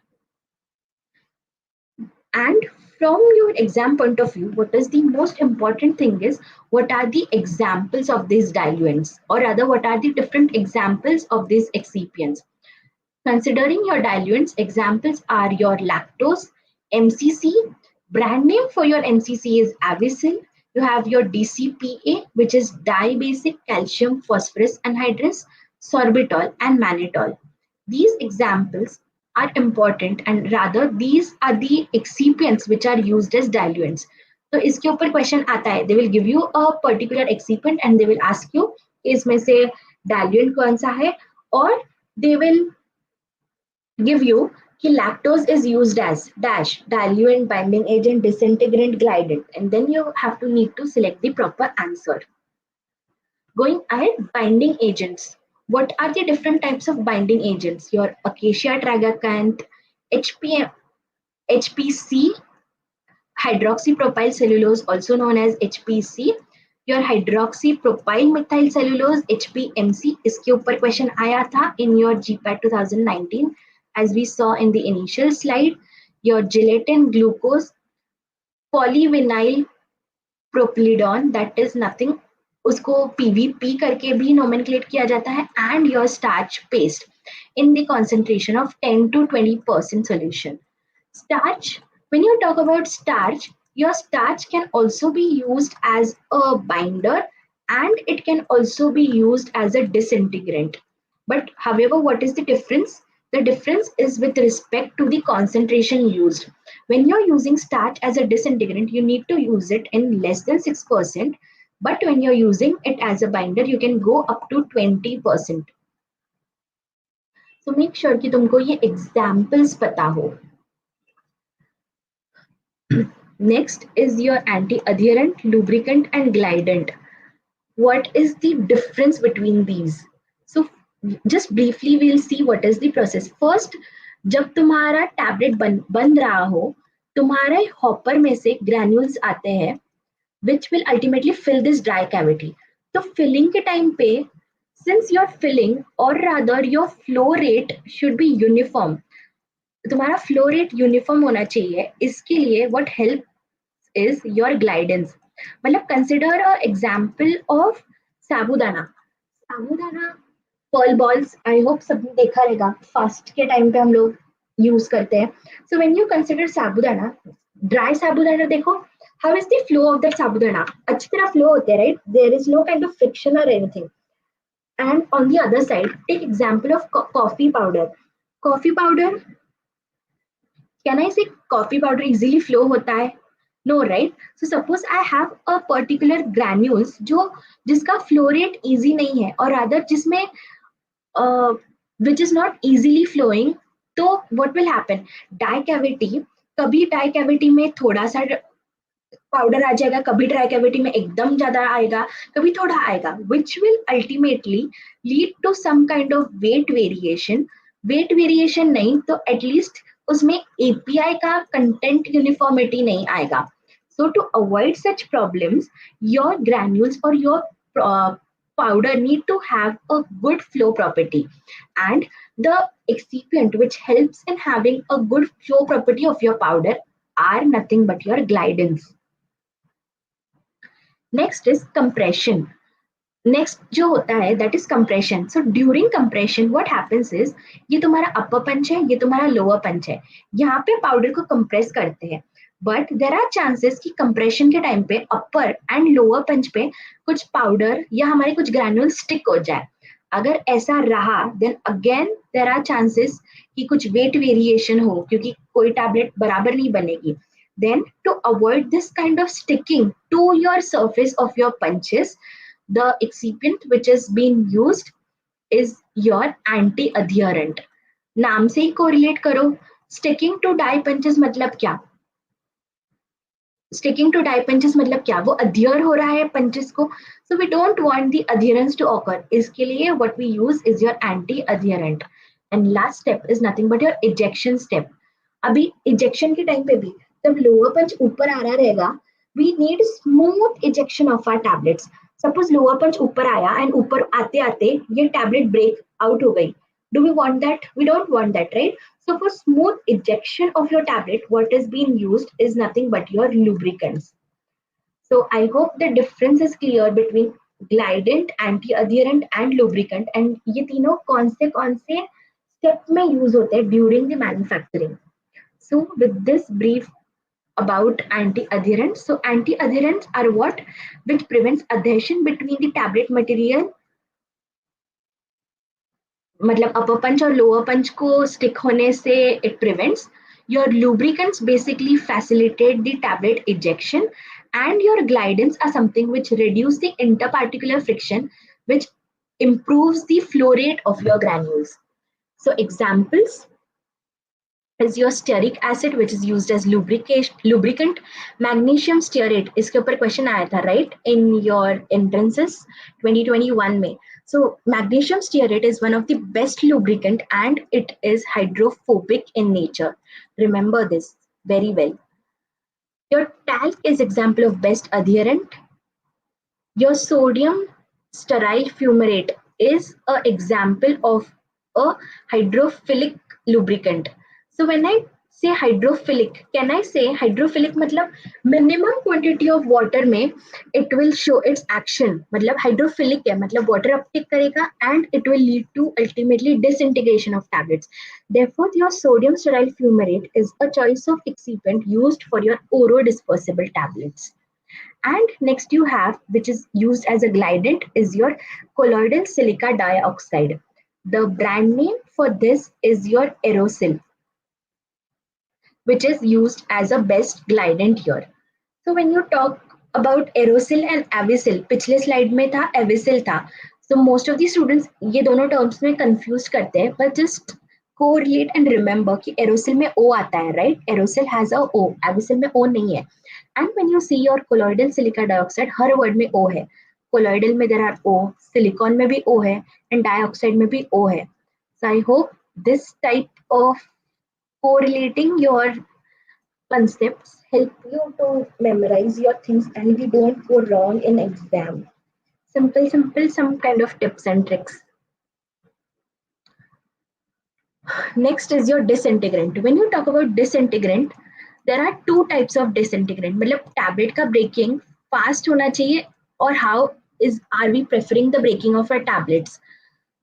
S1: And from your exam point of view, what is the most important thing is what are the examples of these diluents, or rather what are the different examples of these excipients. Considering your diluents, examples are your lactose, MCC. Brand name for your MCC is Avicil. You have your DCPA, which is dibasic calcium phosphorus anhydrous, sorbitol, and mannitol. These examples are important, and rather these are the excipients which are used as diluents. तो इसके ऊपर question आता है, they will give you a particular excipient and they will ask you इसमें से diluent कौन सा है, और they will give you कि lactose is used as dash diluent, binding agent, disintegrant, glidant, and then you have to need to select the proper answer. Going ahead, binding agents. What are the different types of binding agents? Your acacia tragacanth, HPM, HPC, hydroxypropyl cellulose, also known as HPC. Your hydroxypropyl methyl cellulose, HPMC. इसके ऊपर question आया था in your GPAT 2019, as we saw in the initial slide. Your gelatin glucose, polyvinyl propylidone, that is nothing, उसको PVP करके भी nomenclate किया जाता है. And your starch paste in the concentration of 10 to 20% solution. Starch, when you talk about starch, your starch can also be used as a binder and it can also be used as a disintegrant. But however, what is the difference? The difference is with respect to the concentration used. When you're using starch as a disintegrant, you need to use it in less than 6%. But when you're using it as a binder, you can go up to 20%. So make sure कि तुमको ये examples पता हो. Next is your anti-adherent, lubricant and glidant. What is the difference between these? So just briefly we'll see what is the process. First, जब तुम्हारा tablet बन रहा हो, तुम्हारे हॉपर में से ग्रैन्यूल्स आते हैं which will ultimately fill this dry cavity. तो filling के टाइम पे, since you're filling, or rather your flow rate should be uniform. तुम्हारा फ्लो रेट यूनिफॉर्म होना चाहिए, इसके लिए what help is your glidance. मतलब consider a example of sabudana. Sabudana pearl balls, I hope सबने देखा रहेगा, फास्ट के टाइम पे हम लोग यूज करते हैं. So when you consider sabudana, dry sabudana देखो, how is the flow of that sabudana? अच्छी तरह फ्लो होते हैं, right? There is no kind of friction और anything. And on the other side, take example of coffee powder. Coffee powder, can I say coffee powder easily flow होता है? No right. So suppose I have a particular granules जो जिसका flow rate easy नहीं है और other जिसमें which is not easily flowing, तो what will happen, die cavity, कभी डाई कैविटी में थोड़ा सा पाउडर आ जाएगा, कभी ड्राई कैविटी में एकदम ज्यादा आएगा, कभी थोड़ा आएगा, which will ultimately lead to some kind of weight variation. Weight variation नहीं तो एटलीस्ट उसमें एपीआई का कंटेंट यूनिफॉर्मिटी नहीं आएगा. So to avoid such problems, your granules और your powder need to have a good flow property, and the excipient which helps in having a good flow property of your powder are nothing but your glidants. Next is compression. Next जो होता है that is compression. So during compression what happens is, ये तुम्हारा upper पंच है, ये तुम्हारा lower पंच है, यहाँ पे पाउडर को कंप्रेस करते हैं. बट देर आर चांसेस कि कंप्रेशन के टाइम पे अपर एंड लोअर पंच पे कुछ पाउडर या हमारे कुछ ग्रैन्यूल स्टिक हो जाए. अगर ऐसा रहा then again there are chances कि कुछ वेट वेरिएशन हो क्योंकि कोई टैबलेट बराबर नहीं बनेगी. Then to avoid this kind of sticking to your surface of your punches, the excipient which is being used is your anti-adherent. नाम से ही कोरिलेट करो. स्टिकिंग टू डाई पंचेस मतलब क्या, स्टिकिंग टू डाई पंचेस मतलब क्या, वो अध्ययर हो रहा है पंचेस को. So we don't want the adherence to occur. इसके लिए what we use is your anti adherent. And last step is nothing but your ejection step. अभी इजेक्शन के टाइम पे भी जब लोअर पंच ऊपर आ रहा रहेगा, we need smooth ejection of our tablets. Suppose lower punch ऊपर आया एंड ऊपर आते आते ये टैबलेट ब्रेक आउट हो गई. Do we want that? We don't want that, right? So for smooth ejection of your tablet, what is being used is nothing but your lubricants. So I hope the difference is clear between glidant, anti-adherent and lubricant, and ये तीनों कौन से step में use होते हैं during the manufacturing. So with this brief about anti-adherents, so anti-adherents are what? Which prevents adhesion between the tablet material, मतलब अपर पंच और lower पंच को स्टिक होने से it prevents. Your lubricants basically facilitate the tablet ejection, and your glidants are something which reduce the interparticular friction, which improves the flow rate of your granules. So examples is your stearic acid which is used as lubricant. Magnesium stearate, इसके ऊपर question आया था right in your entrances 2021 में. So magnesium stearate is one of the best lubricant and it is hydrophobic in nature. Remember this very well. Your talc is example of best adherent. Your sodium stearyl fumarate is an example of a hydrophilic lubricant. So when I say hydrophilic, can I say hydrophilic मतलब minimum quantity of water में it will show its action. मतलब hydrophilic है मतलब water uptake करेगा and it will lead to ultimately disintegration of tablets. Therefore, your sodium stearyl fumarate is a choice of excipient used for your orodispersible tablets. And next you have, which is used as a glidant, is your colloidal silica dioxide. The brand name for this is your aerosil, which is used as a best glidant here. So when you talk about aerosil and avisil, पिछले slide में था avisil था. So most of the students ये दोनों terms में confused करते हैं, but just correlate and remember कि aerosol में O आता है, right? Aerosol has a O, avisil में O नहीं है. And when you see your colloidal silica dioxide, her word में O है. Colloidal में there are O, silicon में भी O है, and dioxide में भी O है. So I hope this type of correlating your concepts help you to memorize your things and we don't go wrong in exam. Simple, some kind of tips and tricks. Next is your disintegrant. When you talk about disintegrant, there are two types of disintegrant. मतलब tablet का breaking fast होना चाहिए और how are we preferring the breaking of our tablets.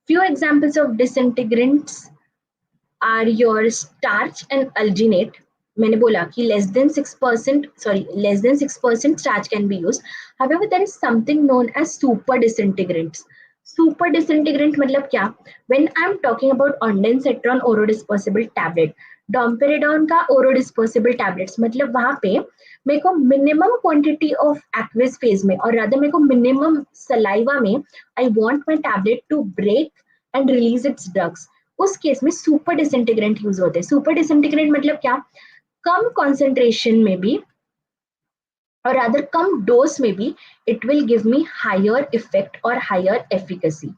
S1: Few examples of disintegrants are your starch and alginate. मैंने बोला कि less than 6% starch can be used. However, there is something known as super disintegrants. Super disintegrant मतलब क्या? When I'm talking about ondansetron orodispersible tablet, domperidone का orodispersible tablets मतलब वहाँ पे मेरे को minimum quantity of aqueous phase में, और रादर मेरे को मिनिमम सलाइवा में I want my tablet to break and release its drugs, उस केस में सुपर डिसइंटीग्रेंट यूज होते हैं। सुपर डिसइंटीग्रेंट मतलब क्या, कम कॉन्सेंट्रेशन में भी और अदर कम डोज में भी it will give me higher effect or higher efficacy.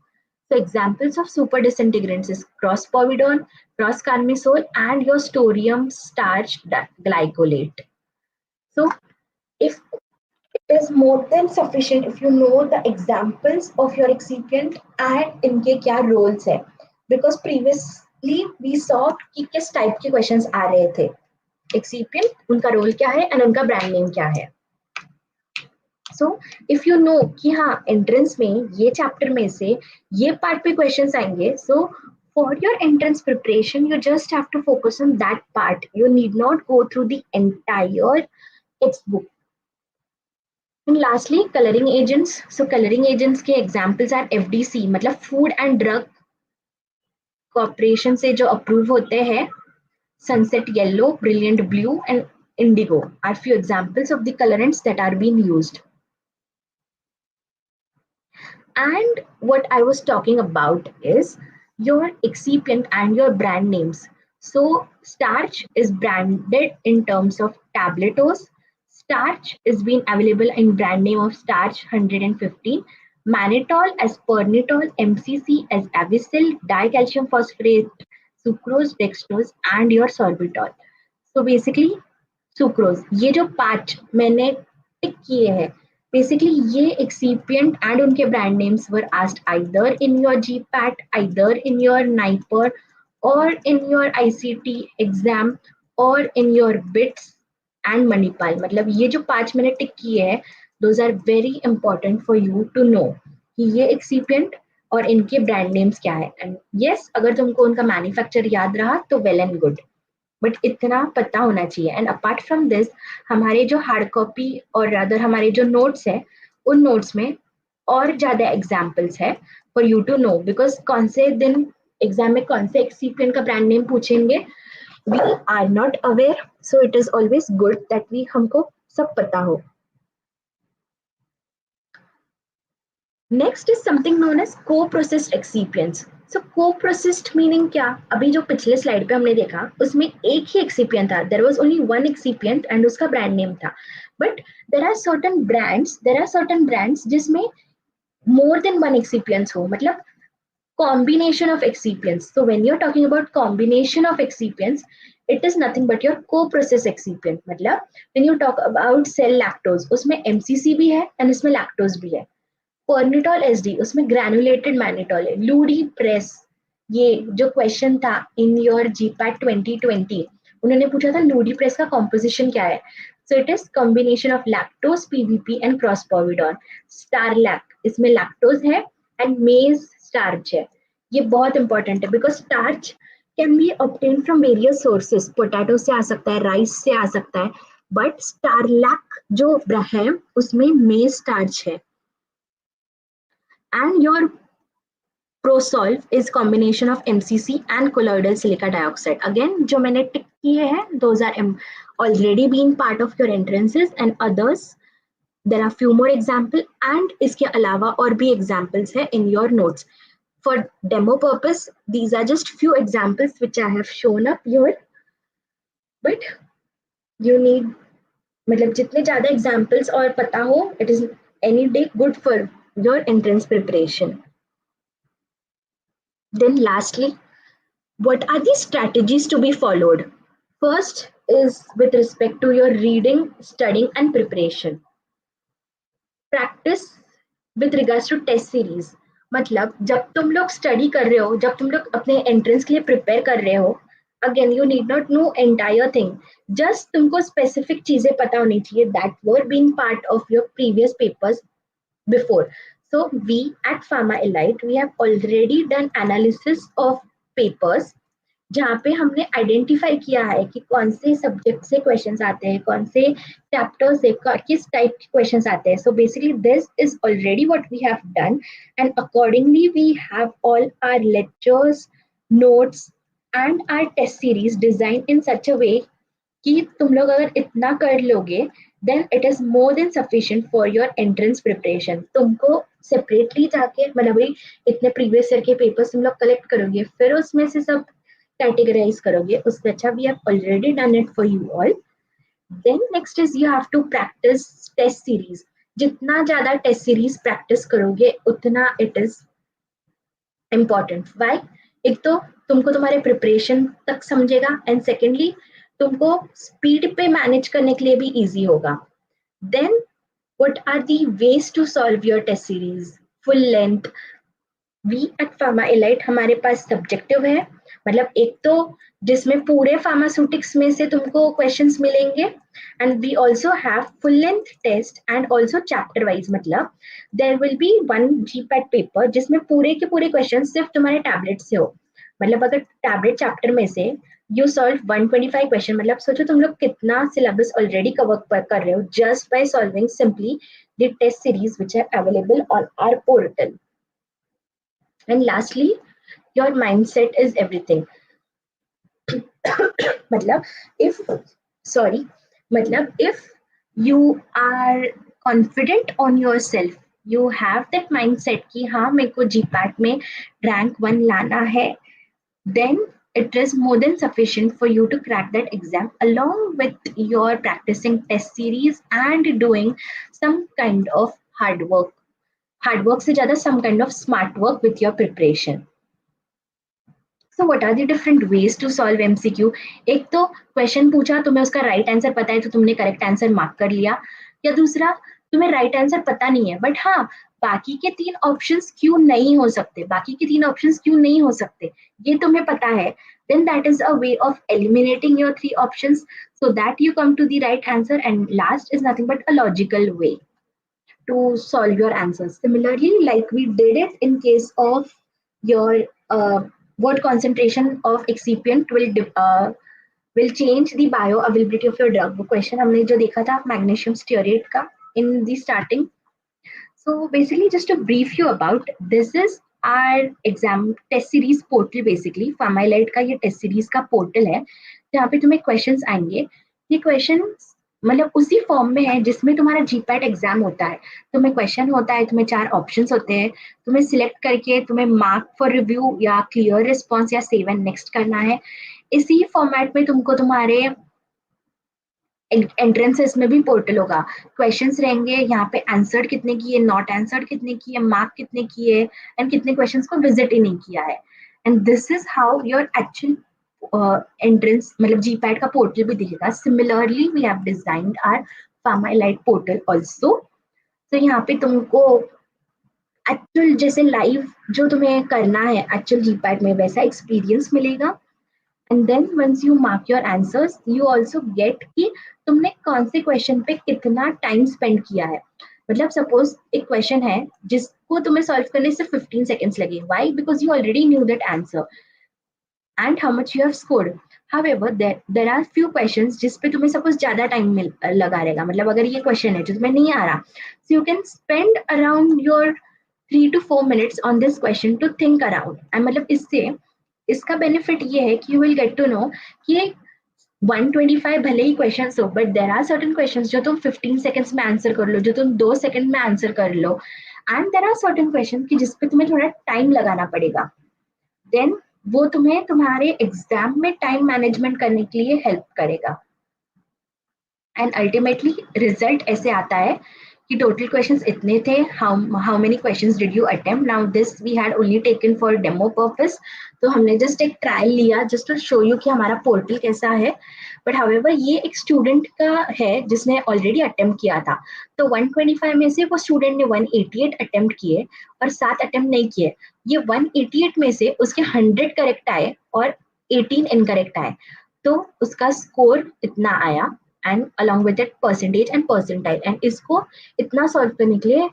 S1: So examples of super disintegrants is cross-povidone, cross-carmazole, and your sodium starch glycolate. So if it is more than sufficient if you know the examples of your excipient and इनके क्या roles है, because previously we saw कि किस type के questions आ रहे थे, excipient उनका role क्या है and उनका brand name क्या है। सो इफ यू नो कि हाँ एंट्रेंस में ये चैप्टर में से ये पार्ट पे क्वेश्चंस आएंगे, so for your entrance preparation you just have to focus on that part, you need not go through the entire text book. And lastly colouring agents, so colouring agents के examples are FDC मतलब food and drug corporation से जो approve होते हैं, sunset yellow, brilliant blue, and indigo are few examples of the colorants that are being used. And what I was talking about is your excipient and your brand names. So starch is branded in terms of tabletos. Starch is being available in brand name of starch 115. Mannitol as pernitol, MCC as avicil, dicalcium phosphate, sucrose, dextrose, and your sorbitol. So basically sucrose, ये जो 5 मैंने टिक किए हैं, basically ये excipient and उनके brand names were asked either in your GPAT, either in your NIPER और in your ICT exam और in your BITS and Manipal. मतलब ये जो 5 मैंने टिक किए हैं, those are very important for you to know कि ये एक्सीपिएंट और इनके ब्रांड नेम्स क्या है। एंड यस, अगर तुमको उनका मैन्युफैक्चर याद रहा तो वेल एंड गुड, बट इतना पता होना चाहिए। एंड अपार्ट फ्रॉम दिस हमारे जो हार्ड कॉपी और अदर हमारे जो नोट्स है, उन नोट्स में और ज्यादा एग्जाम्पल्स है for you to know, because कौन से दिन एग्जाम में कौन से एक्सीपिएंट का ब्रांड नेम पूछेंगे we are not aware, so it is always good that we हमको सब पता हो। Next is something known as co-processed excipients. So co-processed meaning क्या, अभी जो पिछले स्लाइड पे हमने देखा उसमें एक ही एक्सीपिएंट था, there was only one excipient and उसका ब्रांड नेम था, but there are certain brands जिसमें मोर देन वन एक्सीपिएंट्स हो, मतलब combination of excipients. So when you're talking about combination of excipients, it is nothing but your co-process excipient. मतलब when you talk about cell lactose, उसमें MCC भी है and इसमें lactose भी है। पर्निटॉल SD उसमें ग्रैनुलेटेड मैनिटॉल है। लूडी प्रेस, ये जो क्वेश्चन था इन योर जीपैट 2020, उन्होंने पूछा था लूडी प्रेस का कॉम्पोजिशन क्या है। So it is combination of lactose, PVP and crospovidone. Starlac, इसमें लैक्टोज है एंड मेज स्टार्च है। ये बहुत इंपॉर्टेंट है because starch can be obtain from various sources, potato से आ सकता है, राइस से आ सकता है, बट स्टारलैक जो है उसमें मेज स्टार्च है। And your Prosolve is combination of MCC and colloidal silica dioxide. Again, जो मैंने टिक किए हैं, those are already being part of your entrances and others. There are few more example and इसके अलावा और भी examples है in your notes. For demo purpose, these are just few examples which I have shown up here. But you need, मतलब जितने ज़्यादा examples और पता हो, it is any day good for your entrance preparation. Then lastly, what are the strategies to be followed? First is with respect to your reading, studying and preparation. Practice with regards to test series. मतलब जब तुम लोग study कर रहे हो, जब तुम लोग अपने एंट्रेंस के लिए प्रिपेयर कर रहे हो, again you need not know entire thing, just तुमको स्पेसिफिक चीजें पता होनी चाहिए that were being part of your previous papers before. So we at PharmaElite, we have already done analysis of papers जहाँ पे हमने आइडेंटिफाई किया है कि कौन से सब्जेक्ट से क्वेश्चंस आते हैं, कौन से चैप्टर से किस टाइप के क्वेश्चंस आते हैं। So basically this is already what we have done and accordingly we have all our lectures, notes and our test series design in such a way कि तुम लोग अगर इतना कर लोगे then it is more than sufficient for your entrance preparation. तुमको separately जाके मतलब भाई इतने previous year के papers तुम लोग collect करोगे, फिर उसमें से सब categorize करोगे, उससे अच्छा we have already done it for you all. Then next is you have to practice test series. जितना ज़्यादा test series practice करोगे उतना it is important. Why? एक तो तुमको तुम्हारे प्रिपरेशन तक समझेगा एंड सेकेंडली तुमको स्पीड पे मैनेज करने के लिए भी इजी होगा. Then what are the ways to solve your test series? Full length. We at pharma elite हमारे पास सब्जेक्टिव है, मतलब एक तो जिसमें पूरे फार्मास्यूटिक्स में से तुमको क्वेश्चंस मिलेंगे, and we also have full length test and also chapter wise. मतलब there will be one GPAT paper जिसमें पूरे के पूरे क्वेश्चन सिर्फ तुम्हारे टैबलेट से हो. मतलब अगर टैबलेट चैप्टर में से यू सॉल्व 125 क्वेश्चन, मतलब सोचो तुम लोग कितना सिलेबस ऑलरेडी कवर कर रहे हो just by solving simply the test series which are available on our portal. And lastly, your mindset is everything. मतलब if sorry मतलब if you are confident on yourself, you have that mindset कि हाँ मेरे को GPAT में rank 1 लाना है, then it is more than sufficient for you to crack that exam along with your practicing test series and doing some kind of hard work. Hard work से ज़्यादा some kind of smart work with your preparation. So what are the different ways to solve MCQ? एक तो question पूछा, तुम्हें उसका right answer पता है तो तुमने करेक्ट आंसर मार्क कर लिया, या दूसरा तुम्हें राइट आंसर पता नहीं है बट हाँ बाकी के 3 ऑप्शंस क्यों नहीं हो सकते, बाकी के 3 ऑप्शंस क्यों नहीं हो सकते ये तुम्हें पता है, then that is a way of eliminating your 3 options so that you come to the right answer. And last is nothing but a logical way to solve your answers. Similarly, like we did it in case of your what concentration of excipient will change the bioavailability of your drug. वो question हमने जो देखा था magnesium stearate का in the starting. So basically, just to brief you about, this is our exam test series portal. Basically, PharmaElite का ये test series का portal है जहाँ पे तुम्हें questions आएंगे. ये questions मतलब उसी फॉर्म में है जिसमें तुम्हारा जीपैट एग्जाम होता है. तुम्हें क्वेश्चन होता है, तुम्हें 4 ऑप्शंस होते हैं, तुम्हें सिलेक्ट करके तुम्हें मार्क फॉर रिव्यू या क्लियर रिस्पॉन्स या सेव एंड नेक्स्ट करना है. इसी फॉर्मेट में तुमको तुम्हारे एंट्रेंसेस में भी पोर्टल होगा, क्वेश्चंस रहेंगे यहाँ पे, आंसर्ड कितने किए, नॉट आंसर्ड कितने किए, मार्क कितने किए एंड कितने क्वेश्चंस को विजिट ही नहीं किया है. And this is how your actual entrance मतलब जीपैट का पोर्टल भी दिखेगा. Similarly we have designed our Pharmaelite portal also. तो यहाँ पे तुमको एक्चुअल जैसे लाइव जो तुम्हें करना है एक्चुअल जीपैट में वैसा एक्सपीरियंस मिलेगा. And then once you mark your answers you also get कि तुमने कौन से क्वेश्चन पे कितना टाइम स्पेंड किया है. मतलब सपोज एक क्वेश्चन है जिसको तुम्हें सॉल्व करने से 15 सेकेंड्स लगे. Why? Because you already knew that answer and how much you have scored. However, there are few questions जिस पे तुम्हें सपोज ज्यादा टाइम लगा रहेगा. मतलब अगर ये क्वेश्चन है जो तुम्हें नहीं आ रहा, so you can spend around your 3 to 4 minutes on this question to think around. And मतलब इसका बेनिफिट ये है कि you will get to know कि 125 भले ही क्वेश्चन हो but there are certain question जो तुम 15 सेकेंड्स में आंसर कर लो, जो तुम 2 सेकेंड में आंसर कर लो, and there are certain question की जिसपे तुम्हें थोड़ा टाइम लगाना पड़ेगा. देन वो तुम्हें तुम्हारे एग्जाम में टाइम मैनेजमेंट करने के लिए हेल्प करेगा. एंड अल्टीमेटली रिजल्ट ऐसे आता है कि टोटल क्वेश्चंस इतने थे, how many questions did you attempt. Now this we had only taken for demo purpose, तो हमने जस्ट एक ट्रायल लिया जस्ट टू शो यू कि हमारा पोर्टल कैसा है. बट हाउएवर ये एक स्टूडेंट का है जिसने ऑलरेडी अटेम्प्ट किया था, तो 125 में से वो स्टूडेंट ने 188 अटेम्प्ट किए और 7 अटेम्प्ट नहीं किए. ये 188 में से उसके 100 करेक्ट आए और 18 इनकरेक्ट आए, तो उसका स्कोर इतना आया and along with it percentage and percentile. And इसको इतना सॉल्व करने के लिए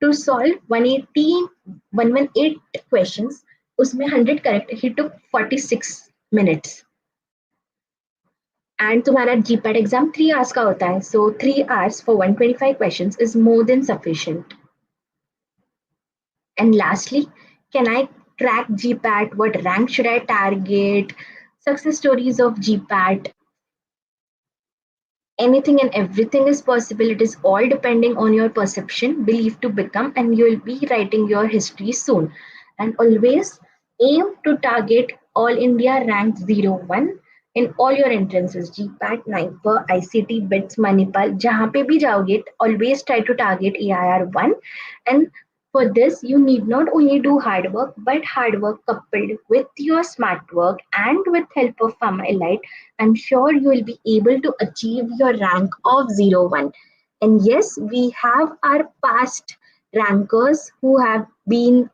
S1: to solve 118 questions उसमें 100 correct he took 46 minutes. And तुम्हारा GPAT एग्जाम 3 hours का होता है, so 3 hours for 125 questions is more than sufficient. And lastly, can I crack GPAT? What rank should I target? Success stories of GPAT. Anything and everything is possible. It is all depending on your perception, belief to become, and you will be writing your history soon. And always aim to target all India rank 01 in all your entrances, GPAT, NIPER, ICT, BITS, Manipal, jahan pe bhi jaoge, always try to target AIR 1. And for this, you need not only do hard work, but hard work coupled with your smart work and with help of PharmaElite, I'm sure you will be able to achieve your rank of 01. And yes, we have our past rankers who have been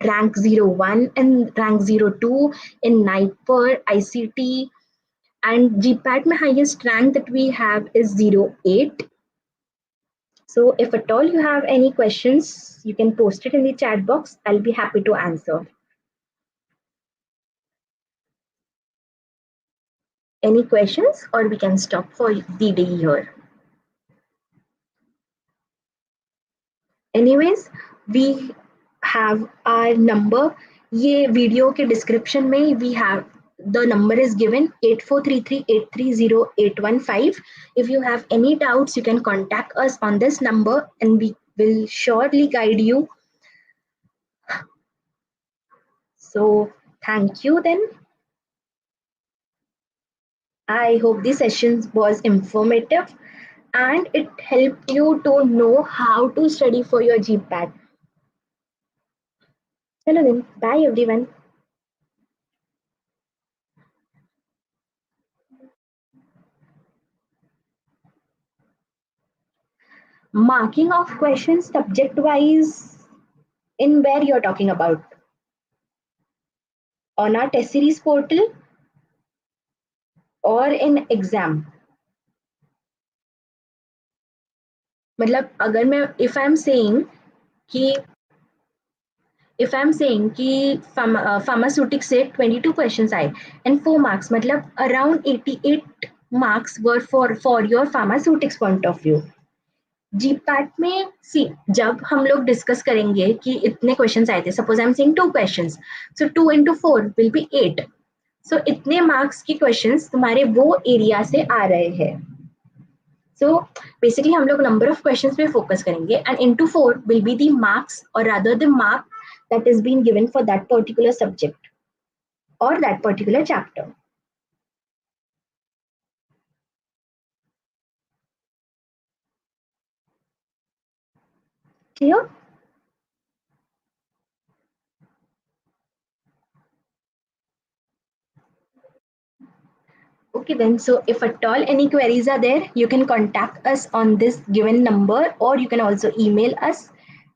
S1: rank 01 and rank 02 in NIPER, ICT, and GPAT. My highest rank that we have is 08. So if at all you have any questions, you can post it in the chat box. I'll be happy to answer. Any questions, or we can stop for the day here. Anyways, we have our number. ये video के description में we have the number is given 8433830815. If you have any doubts, you can contact us on this number and we will surely guide you. So thank you then. I hope the session was informative and it helped you to know how to study for your GPAT. Hello then. Bye everyone. Marking of questions subject wise, in where you're talking about? On our test series portal or in exam? मतलब अगर मैं if I'm saying कि pharmaceutics से 22 questions आए and 4 marks, मतलब around 88 marks were for your pharmaceutics point of view. GPAT में सी जब हम लोग डिस्कस करेंगे कि इतने क्वेश्चंस आए थे, suppose I am saying 2 questions, so 2 into 4 will B 8. सो इतने मार्क्स की क्वेश्चंस तुम्हारे वो एरिया से आ रहे हैं. सो बेसिकली हम लोग नंबर ऑफ क्वेश्चंस पे फोकस करेंगे and into 4 will be the marks और rather the mark that is being given for that particular subject or that particular chapter. Clear? Okay then, so if at all any queries are there, you can contact us on this given number or you can also email us.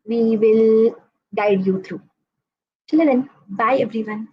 S1: We will guide you through. Till then, bye everyone.